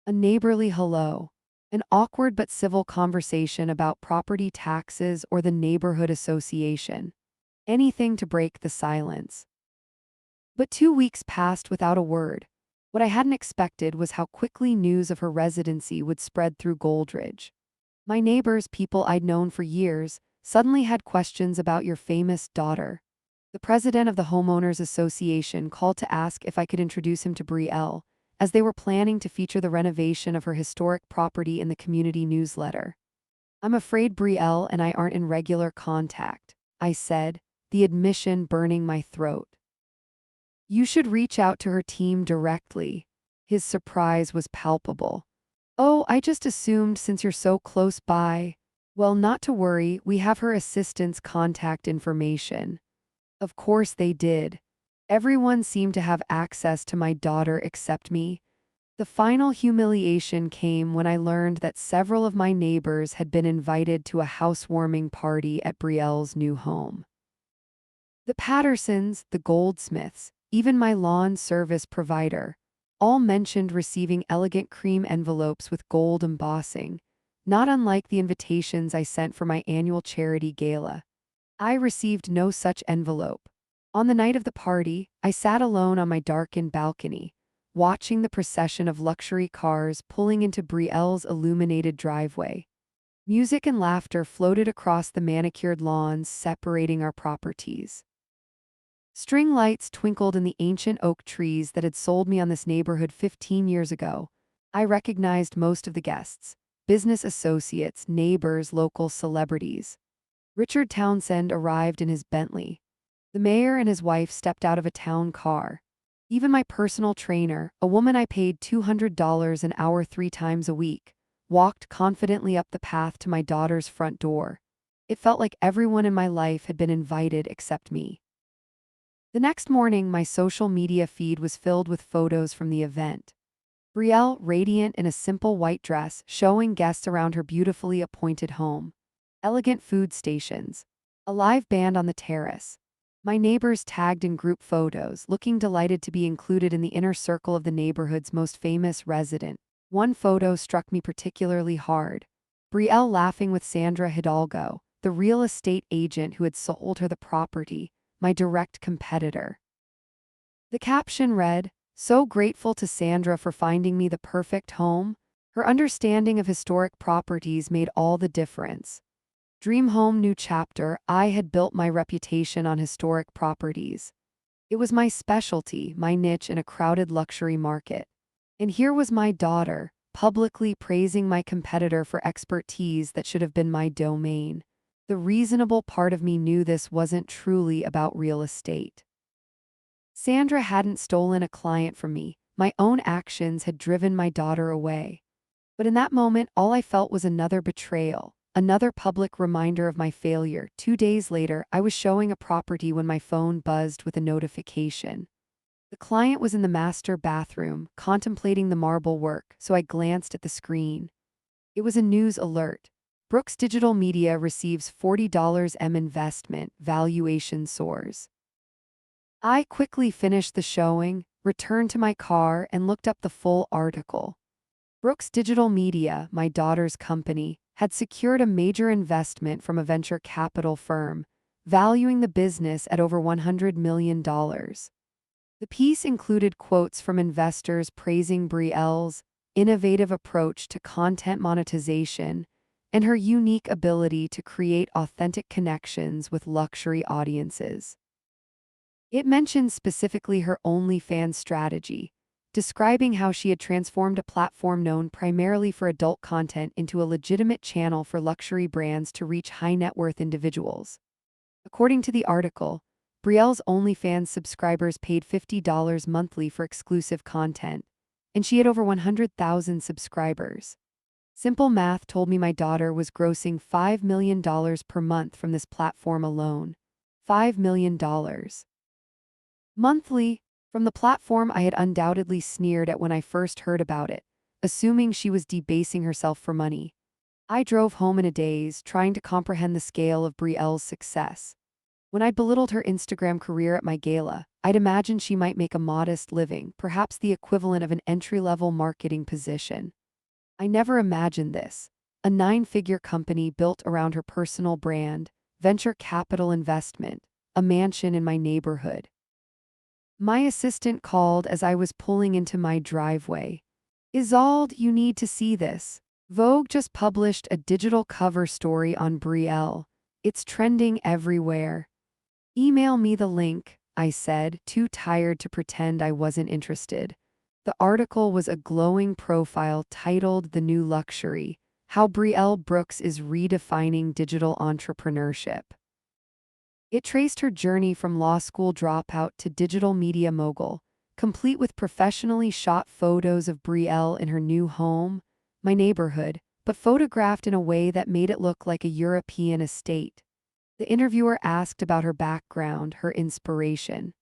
A neighborly hello. An awkward but civil conversation about property taxes or the neighborhood association. Anything to break the silence. But 2 weeks passed without a word. What I hadn't expected was how quickly news of her residency would spread through Goldridge. My neighbors, people I'd known for years, suddenly had questions about your famous daughter. The president of the Homeowners Association called to ask if I could introduce him to Brielle, as they were planning to feature the renovation of her historic property in the community newsletter. "I'm afraid Brielle and I aren't in regular contact," I said, the admission burning my throat. "You should reach out to her team directly." His surprise was palpable. "Oh, I just assumed since you're so close by." "Well, not to worry, we have her assistant's contact information." Of course they did. Everyone seemed to have access to my daughter except me. The final humiliation came when I learned that several of my neighbors had been invited to a housewarming party at Brielle's new home. The Pattersons, the Goldsmiths, even my lawn service provider, all mentioned receiving elegant cream envelopes with gold embossing, not unlike the invitations I sent for my annual charity gala. I received no such envelope. On the night of the party, I sat alone on my darkened balcony, watching the procession of luxury cars pulling into Brielle's illuminated driveway. Music and laughter floated across the manicured lawns separating our properties. String lights twinkled in the ancient oak trees that had sold me on this neighborhood 15 years ago. I recognized most of the guests: business associates, neighbors, local celebrities. Richard Townsend arrived in his Bentley. The mayor and his wife stepped out of a town car. Even my personal trainer, a woman I paid $200 an hour 3 times a week, walked confidently up the path to my daughter's front door. It felt like everyone in my life had been invited except me. The next morning, my social media feed was filled with photos from the event. Brielle, radiant in a simple white dress, showing guests around her beautifully appointed home. Elegant food stations. A live band on the terrace. My neighbors tagged in group photos, looking delighted to be included in the inner circle of the neighborhood's most famous resident. One photo struck me particularly hard. Brielle laughing with Sandra Hidalgo, the real estate agent who had sold her the property, my direct competitor. The caption read, "So grateful to Sandra for finding me the perfect home. Her understanding of historic properties made all the difference. Dream home new chapter. I had built my reputation on historic properties. It was my specialty, my niche in a crowded luxury market. And here was my daughter, publicly praising my competitor for expertise that should have been my domain. The reasonable part of me knew this wasn't truly about real estate. Sandra hadn't stolen a client from me. My own actions had driven my daughter away. But in that moment, all I felt was another betrayal, another public reminder of my failure. 2 days later, I was showing a property when my phone buzzed with a notification. The client was in the master bathroom, contemplating the marble work, so I glanced at the screen. It was a news alert. Brooks Digital Media receives $40 M investment, valuation soars. I quickly finished the showing, returned to my car, and looked up the full article. Brooks Digital Media, my daughter's company, had secured a major investment from a venture capital firm, valuing the business at over $100 million. The piece included quotes from investors praising Brielle's innovative approach to content monetization and her unique ability to create authentic connections with luxury audiences. It mentioned specifically her OnlyFans strategy, describing how she had transformed a platform known primarily for adult content into a legitimate channel for luxury brands to reach high-net-worth individuals. According to the article, Brielle's OnlyFans subscribers paid $50 monthly for exclusive content, and she had over 100,000 subscribers. Simple math told me my daughter was grossing $5 million per month from this platform alone. $5 million. Monthly. From the platform I had undoubtedly sneered at when I first heard about it, assuming she was debasing herself for money. I drove home in a daze, trying to comprehend the scale of Brielle's success. When I belittled her Instagram career at my gala, I'd imagined she might make a modest living, perhaps the equivalent of an entry-level marketing position. I never imagined this. A 9-figure company built around her personal brand, venture capital investment, a mansion in my neighborhood. My assistant called as I was pulling into my driveway. "Isolde, you need to see this. Vogue just published a digital cover story on Brielle. It's trending everywhere." "Email me the link," I said, too tired to pretend I wasn't interested. The article was a glowing profile titled "The New Luxury: How Brielle Brooks is Redefining Digital Entrepreneurship." It traced her journey from law school dropout to digital media mogul, complete with professionally shot photos of Brielle in her new home, my neighborhood, but photographed in a way that made it look like a European estate. The interviewer asked about her background, her inspiration.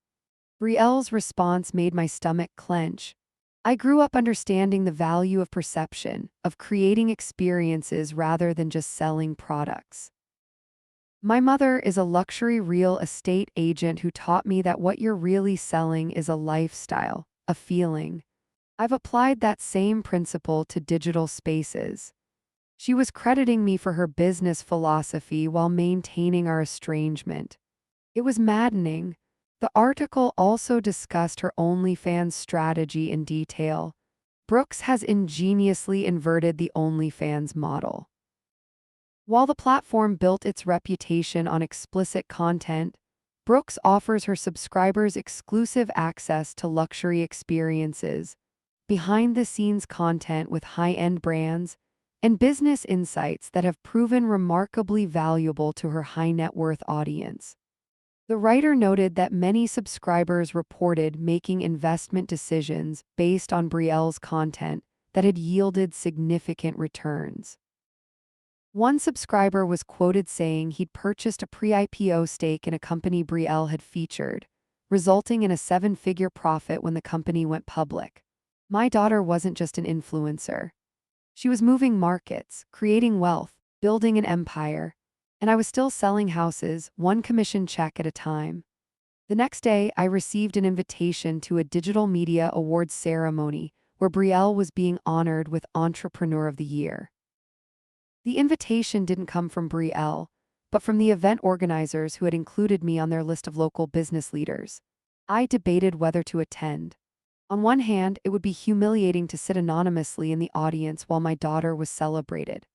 Brielle's response made my stomach clench. "I grew up understanding the value of perception, of creating experiences rather than just selling products. My mother is a luxury real estate agent who taught me that what you're really selling is a lifestyle, a feeling. I've applied that same principle to digital spaces." She was crediting me for her business philosophy while maintaining our estrangement. It was maddening. The article also discussed her OnlyFans strategy in detail. Brooks has ingeniously inverted the OnlyFans model. While the platform built its reputation on explicit content, Brooks offers her subscribers exclusive access to luxury experiences, behind-the-scenes content with high-end brands, and business insights that have proven remarkably valuable to her high-net-worth audience. The writer noted that many subscribers reported making investment decisions based on Brielle's content that had yielded significant returns. One subscriber was quoted saying he'd purchased a pre-IPO stake in a company Brielle had featured, resulting in a 7-figure profit when the company went public. My daughter wasn't just an influencer. She was moving markets, creating wealth, building an empire, and I was still selling houses, one commission check at a time. The next day, I received an invitation to a digital media awards ceremony where Brielle was being honored with Entrepreneur of the Year. The invitation didn't come from Brielle, but from the event organizers who had included me on their list of local business leaders. I debated whether to attend. On one hand, it would be humiliating to sit anonymously in the audience while my daughter was celebrated.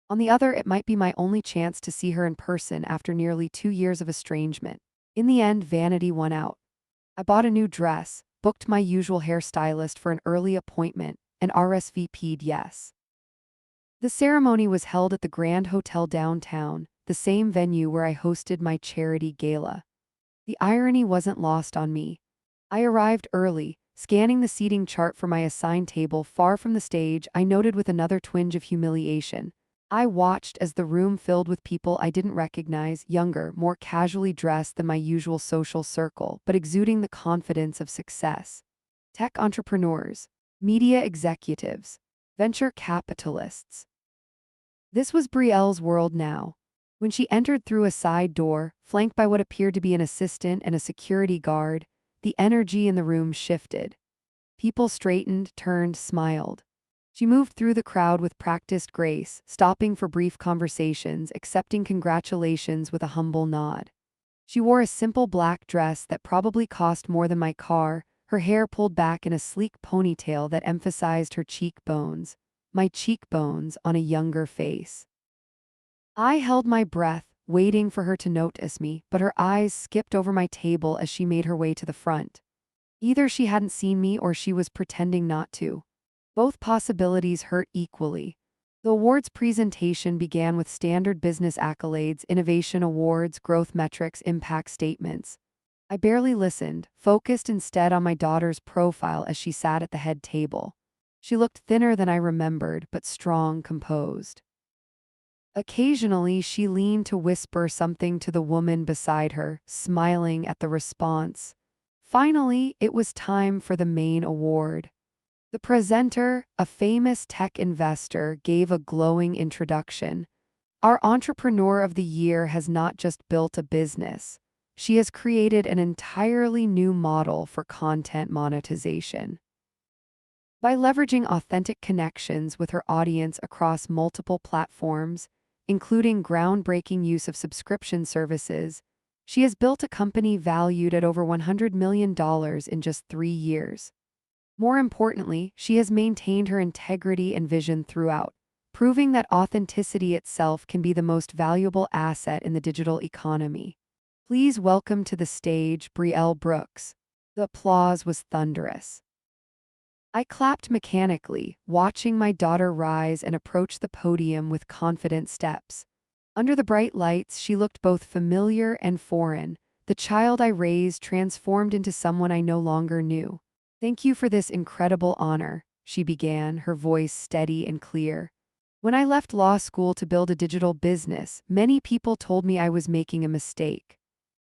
On the other, it might be my only chance to see her in person after nearly 2 years of estrangement. In the end, vanity won out. I bought a new dress, booked my usual hairstylist for an early appointment, and RSVP'd yes. The ceremony was held at the Grand Hotel downtown, the same venue where I hosted my charity gala. The irony wasn't lost on me. I arrived early, scanning the seating chart for my assigned table far from the stage. I noted with another twinge of humiliation. I watched as the room filled with people I didn't recognize, younger, more casually dressed than my usual social circle, but exuding the confidence of success. Tech entrepreneurs, media executives, venture capitalists. This was Brielle's world now. When she entered through a side door, flanked by what appeared to be an assistant and a security guard, the energy in the room shifted. People straightened, turned, smiled. She moved through the crowd with practiced grace, stopping for brief conversations, accepting congratulations with a humble nod. She wore a simple black dress that probably cost more than my car, her hair pulled back in a sleek ponytail that emphasized her cheekbones, my cheekbones on a younger face. I held my breath, waiting for her to notice me, but her eyes skipped over my table as she made her way to the front. Either she hadn't seen me or she was pretending not to. Both possibilities hurt equally. The awards presentation began with standard business accolades, innovation awards, growth metrics, impact statements. I barely listened, focused instead on my daughter's profile as she sat at the head table. She looked thinner than I remembered, but strong, composed. Occasionally, she leaned to whisper something to the woman beside her, smiling at the response. Finally, it was time for the main award. The presenter, a famous tech investor, gave a glowing introduction. Our Entrepreneur of the Year has not just built a business. She has created an entirely new model for content monetization. By leveraging authentic connections with her audience across multiple platforms, including groundbreaking use of subscription services, she has built a company valued at over $100 million in just 3 years. More importantly, she has maintained her integrity and vision throughout, proving that authenticity itself can be the most valuable asset in the digital economy. Please welcome to the stage Brielle Brooks. The applause was thunderous. I clapped mechanically, watching my daughter rise and approach the podium with confident steps. Under the bright lights, she looked both familiar and foreign. The child I raised transformed into someone I no longer knew. "Thank you for this incredible honor," she began, her voice steady and clear. "When I left law school to build a digital business, many people told me I was making a mistake."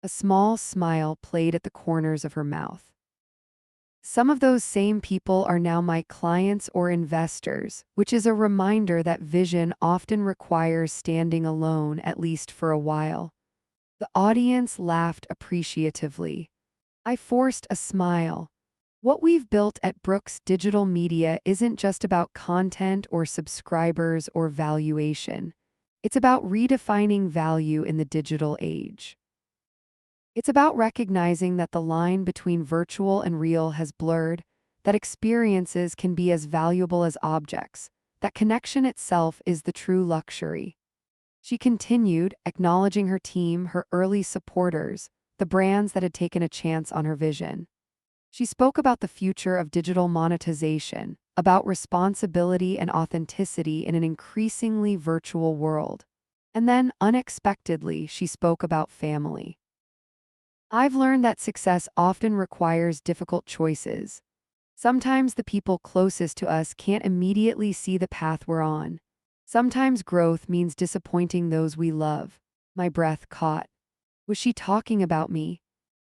A small smile played at the corners of her mouth. Some of those same people are now my clients or investors, which is a reminder that vision often requires standing alone, at least for a while. The audience laughed appreciatively. I forced a smile. What we've built at Brooks Digital Media isn't just about content or subscribers or valuation. It's about redefining value in the digital age. It's about recognizing that the line between virtual and real has blurred, that experiences can be as valuable as objects, that connection itself is the true luxury. She continued, acknowledging her team, her early supporters, the brands that had taken a chance on her vision. She spoke about the future of digital monetization, about responsibility and authenticity in an increasingly virtual world. And then, unexpectedly, she spoke about family. I've learned that success often requires difficult choices. Sometimes the people closest to us can't immediately see the path we're on. Sometimes growth means disappointing those we love. My breath caught. Was she talking about me?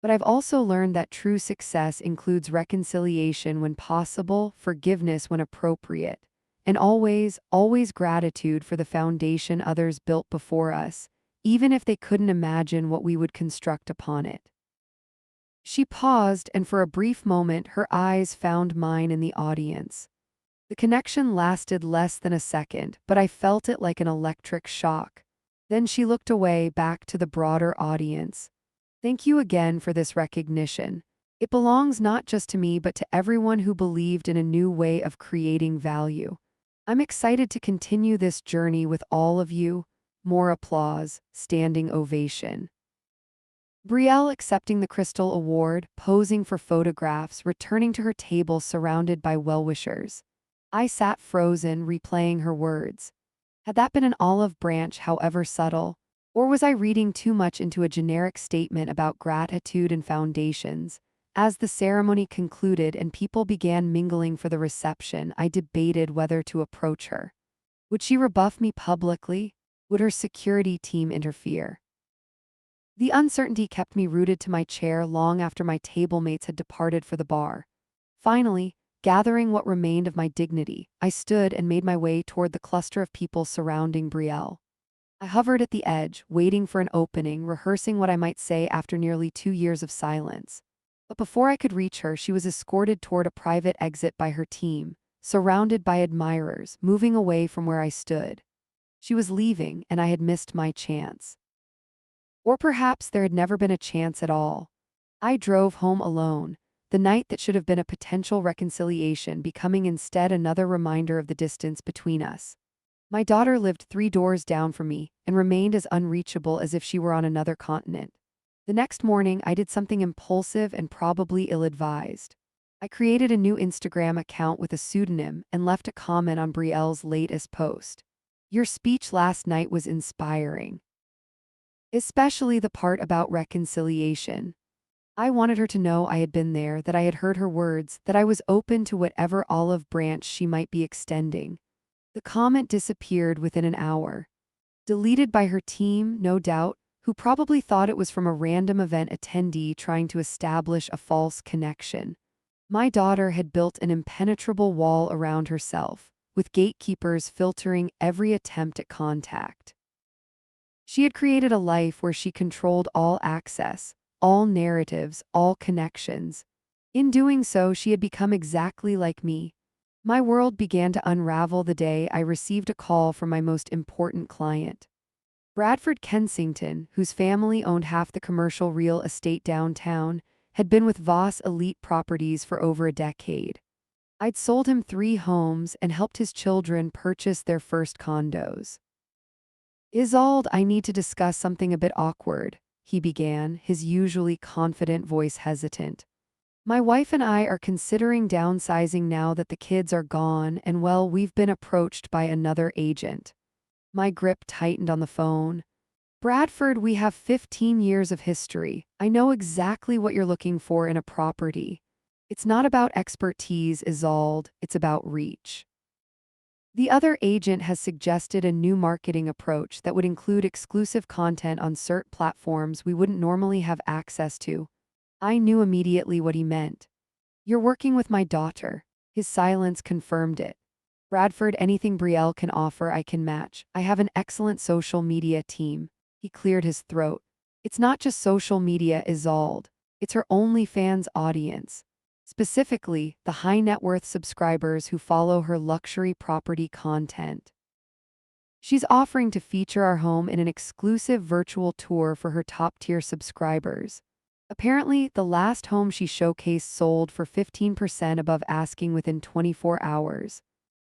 But I've also learned that true success includes reconciliation when possible, forgiveness when appropriate, and always, always gratitude for the foundation others built before us, even if they couldn't imagine what we would construct upon it. She paused, and for a brief moment her eyes found mine in the audience. The connection lasted less than a second, but I felt it like an electric shock. Then she looked away, back to the broader audience. Thank you again for this recognition. It belongs not just to me but to everyone who believed in a new way of creating value. I'm excited to continue this journey with all of you. More applause, standing ovation. Brielle accepting the Crystal Award, posing for photographs, returning to her table surrounded by well-wishers. I sat frozen, replaying her words. Had that been an olive branch, however subtle? Or was I reading too much into a generic statement about gratitude and foundations? As the ceremony concluded and people began mingling for the reception, I debated whether to approach her. Would she rebuff me publicly? Would her security team interfere? The uncertainty kept me rooted to my chair long after my table mates had departed for the bar. Finally, gathering what remained of my dignity, I stood and made my way toward the cluster of people surrounding Brielle. I hovered at the edge, waiting for an opening, rehearsing what I might say after nearly 2 years of silence. But before I could reach her, she was escorted toward a private exit by her team, surrounded by admirers, moving away from where I stood. She was leaving, and I had missed my chance. Or perhaps there had never been a chance at all. I drove home alone, the night that should have been a potential reconciliation becoming instead another reminder of the distance between us. My daughter lived 3 doors down from me and remained as unreachable as if she were on another continent. The next morning, I did something impulsive and probably ill-advised. I created a new Instagram account with a pseudonym and left a comment on Brielle's latest post. Your speech last night was inspiring. Especially the part about reconciliation. I wanted her to know I had been there, that I had heard her words, that I was open to whatever olive branch she might be extending. The comment disappeared within an hour. Deleted by her team, no doubt, who probably thought it was from a random event attendee trying to establish a false connection. My daughter had built an impenetrable wall around herself, with gatekeepers filtering every attempt at contact. She had created a life where she controlled all access, all narratives, all connections. In doing so, she had become exactly like me. My world began to unravel the day I received a call from my most important client. Bradford Kensington, whose family owned half the commercial real estate downtown, had been with Voss Elite Properties for over a decade. I'd sold him 3 homes and helped his children purchase their first condos. Isolde, I need to discuss something a bit awkward, he began, his usually confident voice hesitant. My wife and I are considering downsizing now that the kids are gone and, well, we've been approached by another agent. My grip tightened on the phone. Bradford, we have 15 years of history. I know exactly what you're looking for in a property. It's not about expertise, Isolde, it's about reach. The other agent has suggested a new marketing approach that would include exclusive content on certain platforms we wouldn't normally have access to. I knew immediately what he meant. You're working with my daughter. His silence confirmed it. Bradford, anything Brielle can offer, I can match. I have an excellent social media team. He cleared his throat. It's not just social media, Isolde. It's her OnlyFans audience. Specifically, the high-net-worth subscribers who follow her luxury property content. She's offering to feature our home in an exclusive virtual tour for her top-tier subscribers. Apparently, the last home she showcased sold for 15% above asking within 24 hours.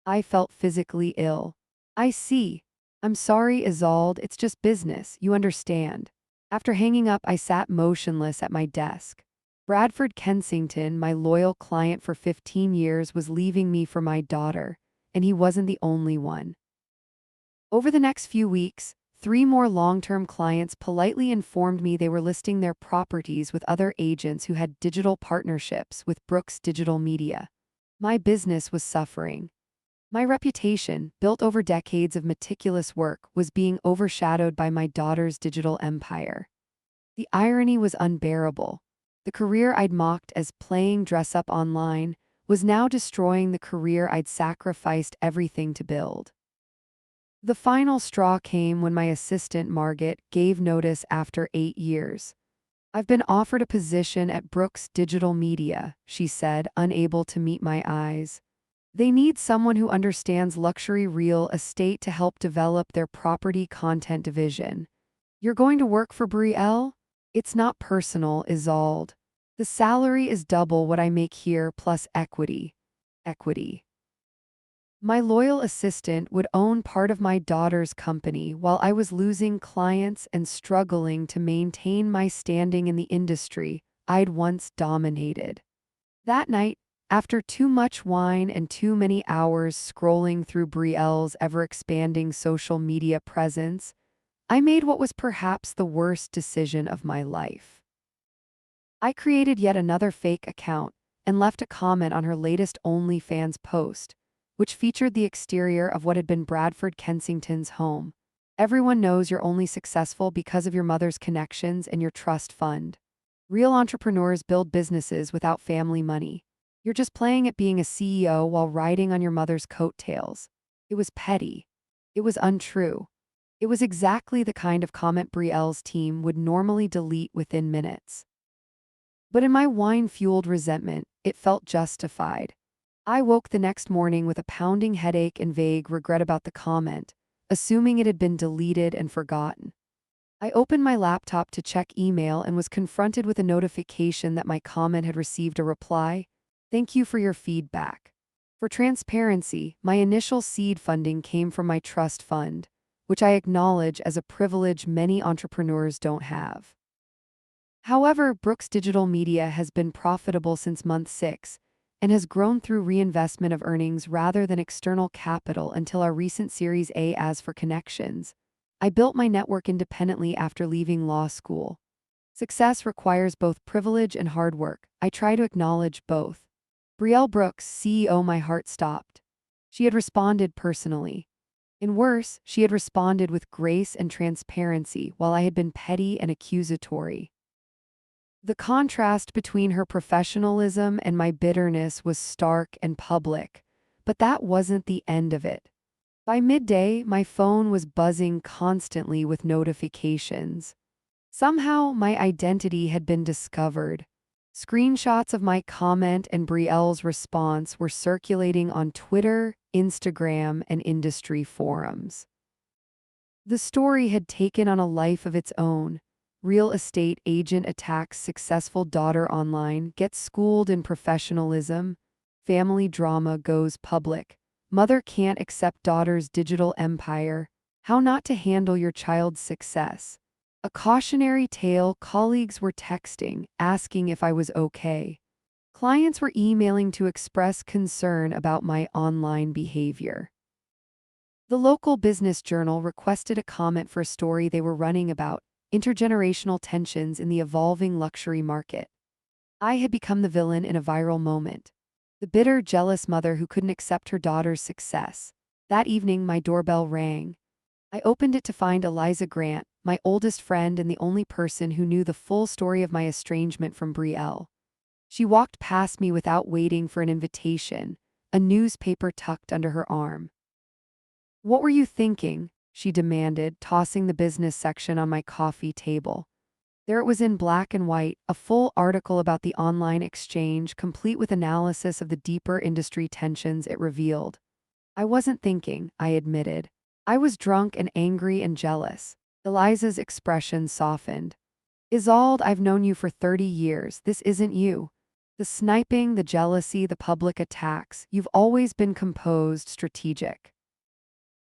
I felt physically ill. I see. I'm sorry, Isolde, it's just business, you understand. After hanging up, I sat motionless at my desk. Bradford Kensington, my loyal client for 15 years, was leaving me for my daughter, and he wasn't the only one. Over the next few weeks, 3 more long-term clients politely informed me they were listing their properties with other agents who had digital partnerships with Brooks Digital Media. My business was suffering. My reputation, built over decades of meticulous work, was being overshadowed by my daughter's digital empire. The irony was unbearable. The career I'd mocked as playing dress-up online was now destroying the career I'd sacrificed everything to build. The final straw came when my assistant, Margaret, gave notice after 8 years. I've been offered a position at Brooks Digital Media, she said, unable to meet my eyes. They need someone who understands luxury real estate to help develop their property content division. You're going to work for Brielle? It's not personal, Isolde. The salary is double what I make here plus equity. Equity. My loyal assistant would own part of my daughter's company while I was losing clients and struggling to maintain my standing in the industry I'd once dominated. That night, after too much wine and too many hours scrolling through Brielle's ever-expanding social media presence, I made what was perhaps the worst decision of my life. I created yet another fake account and left a comment on her latest OnlyFans post, which featured the exterior of what had been Bradford Kensington's home. Everyone knows you're only successful because of your mother's connections and your trust fund. Real entrepreneurs build businesses without family money. You're just playing at being a CEO while riding on your mother's coattails. It was petty. It was untrue. It was exactly the kind of comment Brielle's team would normally delete within minutes. But in my wine-fueled resentment, it felt justified. I woke the next morning with a pounding headache and vague regret about the comment, assuming it had been deleted and forgotten. I opened my laptop to check email and was confronted with a notification that my comment had received a reply. Thank you for your feedback. For transparency, my initial seed funding came from my trust fund, which I acknowledge as a privilege many entrepreneurs don't have. However, Brooks Digital Media has been profitable since month 6 and has grown through reinvestment of earnings rather than external capital until our recent Series A. As for connections, I built my network independently after leaving law school. Success requires both privilege and hard work. I try to acknowledge both. Brielle Brooks, CEO. My heart stopped. She had responded personally. And worse, she had responded with grace and transparency while I had been petty and accusatory. The contrast between her professionalism and my bitterness was stark and public, but that wasn't the end of it. By midday, my phone was buzzing constantly with notifications. Somehow, my identity had been discovered. Screenshots of my comment and Brielle's response were circulating on Twitter, Instagram, and industry forums. The story had taken on a life of its own. Real estate agent attacks successful daughter online, gets schooled in professionalism. Family drama goes public. Mother can't accept daughter's digital empire. How not to handle your child's success. A cautionary tale. Colleagues were texting, asking if I was okay. Clients were emailing to express concern about my online behavior. The local business journal requested a comment for a story they were running about intergenerational tensions in the evolving luxury market. I had become the villain in a viral moment. The bitter, jealous mother who couldn't accept her daughter's success. That evening, my doorbell rang. I opened it to find Eliza Grant, my oldest friend and the only person who knew the full story of my estrangement from Brielle. She walked past me without waiting for an invitation, a newspaper tucked under her arm. "What were you thinking?" she demanded, tossing the business section on my coffee table. There it was in black and white, a full article about the online exchange, complete with analysis of the deeper industry tensions it revealed. I wasn't thinking, I admitted. I was drunk and angry and jealous. Eliza's expression softened. Isolde, I've known you for 30 years. This isn't you. The sniping, the jealousy, the public attacks, you've always been composed, strategic.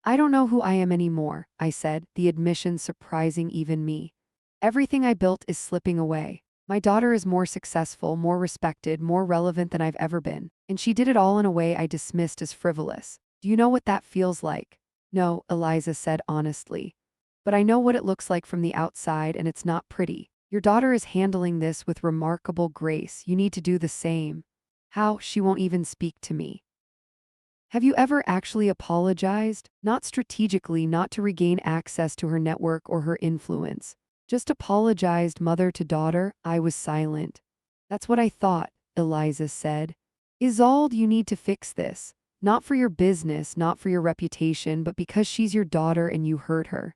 I don't know who I am anymore, I said, the admission surprising even me. Everything I built is slipping away. My daughter is more successful, more respected, more relevant than I've ever been, and she did it all in a way I dismissed as frivolous. Do you know what that feels like? No, Eliza said honestly. But I know what it looks like from the outside, and it's not pretty. Your daughter is handling this with remarkable grace. You need to do the same. How? She won't even speak to me. Have you ever actually apologized? Not strategically, not to regain access to her network or her influence. Just apologized, mother to daughter. I was silent. That's what I thought, Eliza said. Isolde, you need to fix this. Not for your business, not for your reputation, but because she's your daughter and you hurt her.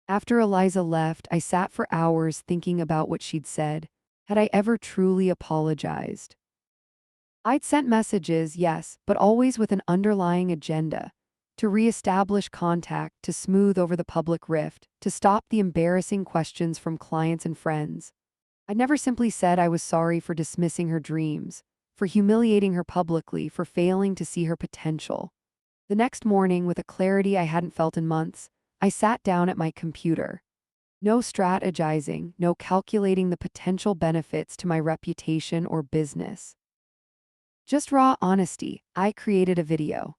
After Eliza left, I sat for hours thinking about what she'd said. Had I ever truly apologized? I'd sent messages, yes, but always with an underlying agenda. To reestablish contact, to smooth over the public rift, to stop the embarrassing questions from clients and friends. I never simply said I was sorry for dismissing her dreams, for humiliating her publicly, for failing to see her potential. The next morning, with a clarity I hadn't felt in months, I sat down at my computer. No strategizing, no calculating the potential benefits to my reputation or business. Just raw honesty. I created a video.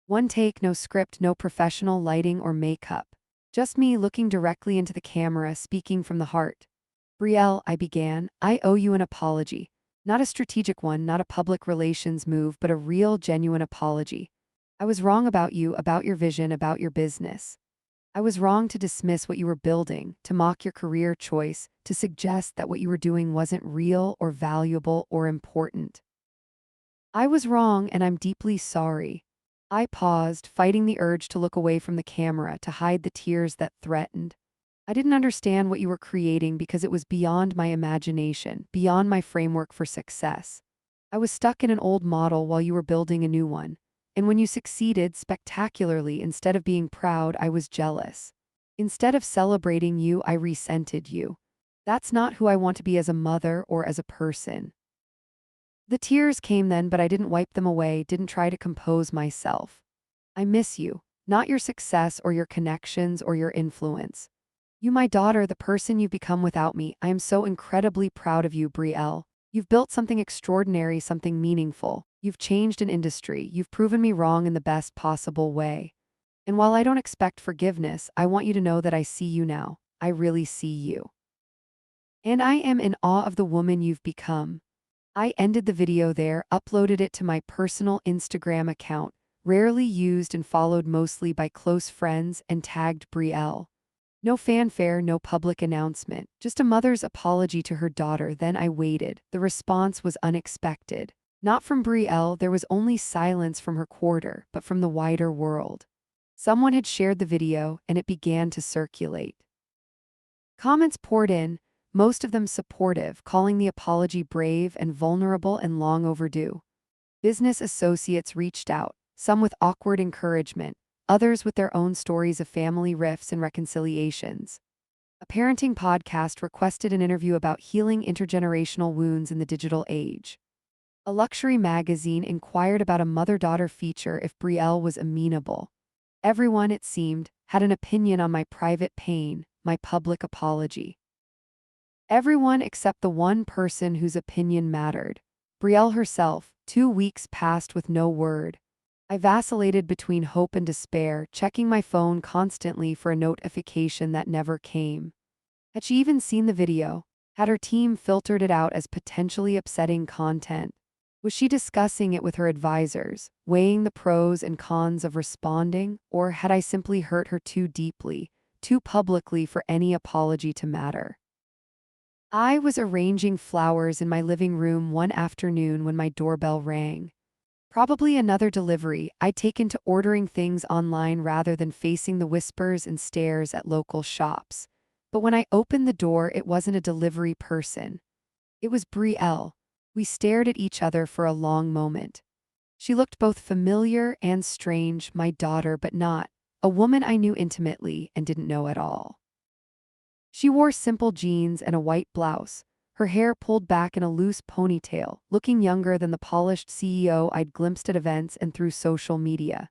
One take, no script, no professional lighting or makeup. Just me looking directly into the camera, speaking from the heart. Brielle, I began, I owe you an apology. Not a strategic one, not a public relations move, but a real, genuine apology. I was wrong about you, about your vision, about your business. I was wrong to dismiss what you were building, to mock your career choice, to suggest that what you were doing wasn't real or valuable or important. I was wrong, and I'm deeply sorry. I paused, fighting the urge to look away from the camera, to hide the tears that threatened. I didn't understand what you were creating because it was beyond my imagination, beyond my framework for success. I was stuck in an old model while you were building a new one. And when you succeeded spectacularly, instead of being proud, I was jealous. Instead of celebrating you, I resented you. That's not who I want to be as a mother or as a person. The tears came then, but I didn't wipe them away, didn't try to compose myself. I miss you, not your success or your connections or your influence. You, my daughter, the person you've become without me. I am so incredibly proud of you, Brielle. You've built something extraordinary, something meaningful. You've changed an industry. You've proven me wrong in the best possible way. And while I don't expect forgiveness, I want you to know that I see you now. I really see you. And I am in awe of the woman you've become. I ended the video there, uploaded it to my personal Instagram account, rarely used and followed mostly by close friends, and tagged Brielle. No fanfare, no public announcement, just a mother's apology to her daughter. Then I waited. The response was unexpected. Not from Brielle, there was only silence from her quarter, but from the wider world. Someone had shared the video, and it began to circulate. Comments poured in, most of them supportive, calling the apology brave and vulnerable and long overdue. Business associates reached out, some with awkward encouragement, others with their own stories of family rifts and reconciliations. A parenting podcast requested an interview about healing intergenerational wounds in the digital age. A luxury magazine inquired about a mother-daughter feature if Brielle was amenable. Everyone, it seemed, had an opinion on my private pain, my public apology. Everyone except the one person whose opinion mattered. Brielle herself. 2 weeks passed with no word. I vacillated between hope and despair, checking my phone constantly for a notification that never came. Had she even seen the video? Had her team filtered it out as potentially upsetting content? Was she discussing it with her advisors, weighing the pros and cons of responding, or had I simply hurt her too deeply, too publicly for any apology to matter? I was arranging flowers in my living room one afternoon when my doorbell rang. Probably another delivery. I'd taken to ordering things online rather than facing the whispers and stares at local shops. But when I opened the door, it wasn't a delivery person. It was Brielle. We stared at each other for a long moment. She looked both familiar and strange, my daughter, but not a woman I knew intimately and didn't know at all. She wore simple jeans and a white blouse, her hair pulled back in a loose ponytail, looking younger than the polished CEO I'd glimpsed at events and through social media.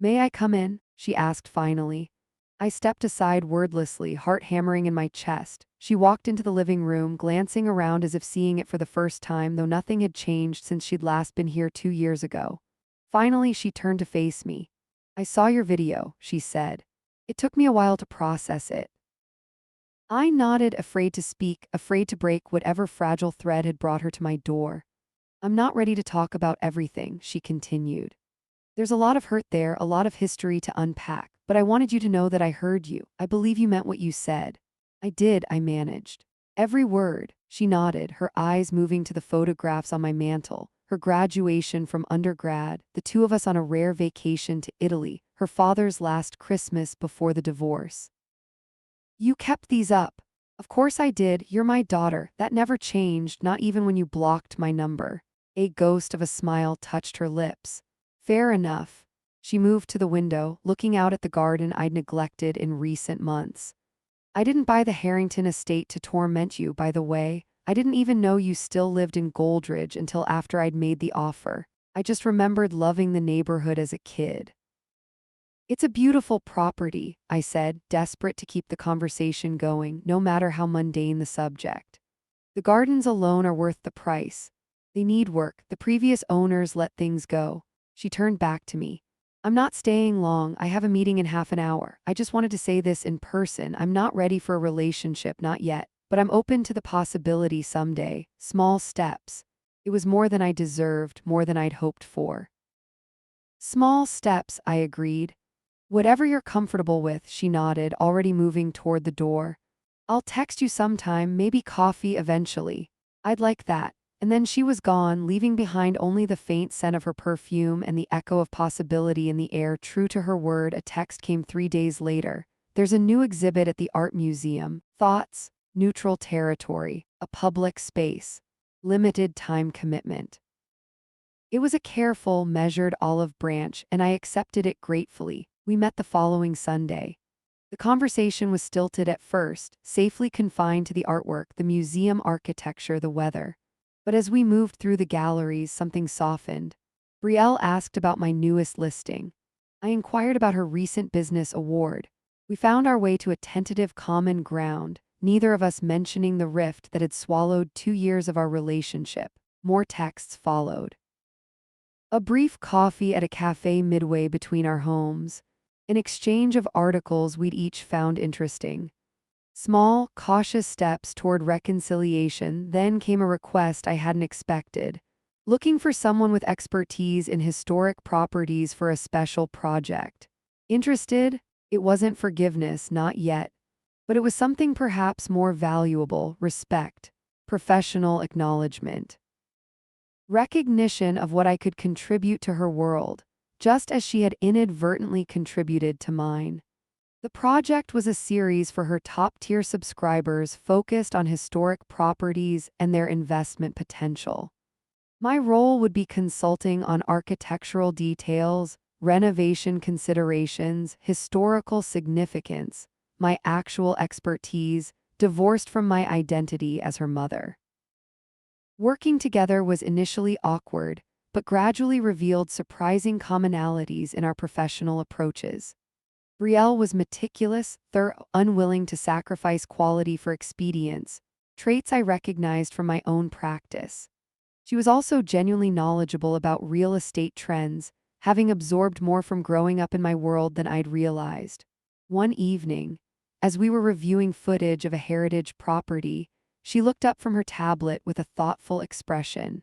"May I come in?" she asked finally. I stepped aside wordlessly, heart hammering in my chest. She walked into the living room, glancing around as if seeing it for the first time, though nothing had changed since she'd last been here 2 years ago. Finally, she turned to face me. "I saw your video," she said. "It took me a while to process it." I nodded, afraid to speak, afraid to break whatever fragile thread had brought her to my door. "I'm not ready to talk about everything," she continued. "There's a lot of hurt there, a lot of history to unpack, but I wanted you to know that I heard you. I believe you meant what you said." "I did," I managed. "Every word." She nodded, her eyes moving to the photographs on my mantle, her graduation from undergrad, the two of us on a rare vacation to Italy, her father's last Christmas before the divorce. You kept these up. Of course I did. You're my daughter. That never changed, not even when you blocked my number. A ghost of a smile touched her lips. Fair enough. She moved to the window, looking out at the garden I'd neglected in recent months. I didn't buy the Harrington estate to torment you, by the way. I didn't even know you still lived in Goldridge until after I'd made the offer. I just remembered loving the neighborhood as a kid. It's a beautiful property, I said, desperate to keep the conversation going, no matter how mundane the subject. The gardens alone are worth the price. They need work. The previous owners let things go. She turned back to me. I'm not staying long. I have a meeting in half an hour. I just wanted to say this in person. I'm not ready for a relationship, not yet, but I'm open to the possibility someday. Small steps. It was more than I deserved, more than I'd hoped for. Small steps, I agreed. Whatever you're comfortable with, she nodded, already moving toward the door. I'll text you sometime, maybe coffee eventually. I'd like that. And then she was gone, leaving behind only the faint scent of her perfume and the echo of possibility in the air. True to her word, a text came 3 days later. There's a new exhibit at the Art Museum. Thoughts? Neutral territory. A public space. Limited time commitment. It was a careful, measured olive branch, and I accepted it gratefully. We met the following Sunday. The conversation was stilted at first, safely confined to the artwork, the museum architecture, the weather. But as we moved through the galleries, something softened. Brielle asked about my newest listing. I inquired about her recent business award. We found our way to a tentative common ground, neither of us mentioning the rift that had swallowed 2 years of our relationship. More texts followed. A brief coffee at a cafe midway between our homes. An exchange of articles we'd each found interesting. Small, cautious steps toward reconciliation. Then came a request I hadn't expected. Looking for someone with expertise in historic properties for a special project. Interested? It wasn't forgiveness, not yet. But it was something perhaps more valuable: respect, professional acknowledgement. Recognition of what I could contribute to her world, just as she had inadvertently contributed to mine. The project was a series for her top-tier subscribers focused on historic properties and their investment potential. My role would be consulting on architectural details, renovation considerations, historical significance, my actual expertise, divorced from my identity as her mother. Working together was initially awkward, but gradually revealed surprising commonalities in our professional approaches. Brielle was meticulous, thorough, unwilling to sacrifice quality for expedience, traits I recognized from my own practice. She was also genuinely knowledgeable about real estate trends, having absorbed more from growing up in my world than I'd realized. One evening, as we were reviewing footage of a heritage property, she looked up from her tablet with a thoughtful expression.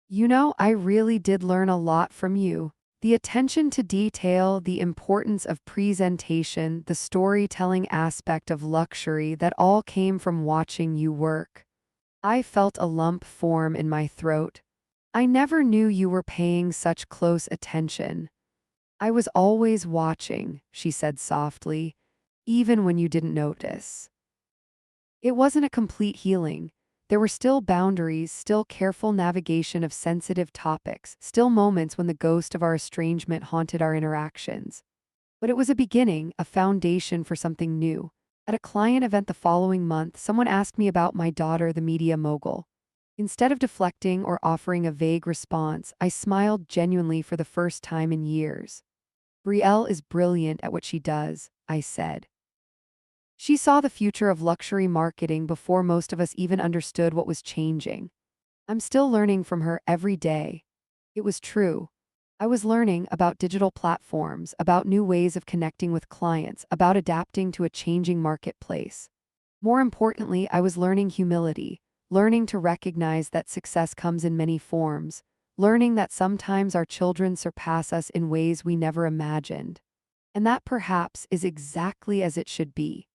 You know, I really did learn a lot from you. The attention to detail, the importance of presentation, the storytelling aspect of luxury, that all came from watching you work. I felt a lump form in my throat. I never knew you were paying such close attention. I was always watching, she said softly, even when you didn't notice. It wasn't a complete healing. There were still boundaries, still careful navigation of sensitive topics, still moments when the ghost of our estrangement haunted our interactions. But it was a beginning, a foundation for something new. At a client event the following month, someone asked me about my daughter, the media mogul. Instead of deflecting or offering a vague response, I smiled genuinely for the first time in years. Brielle is brilliant at what she does, I said. She saw the future of luxury marketing before most of us even understood what was changing. I'm still learning from her every day. It was true. I was learning about digital platforms, about new ways of connecting with clients, about adapting to a changing marketplace. More importantly, I was learning humility, learning to recognize that success comes in many forms, learning that sometimes our children surpass us in ways we never imagined. And that perhaps is exactly as it should be.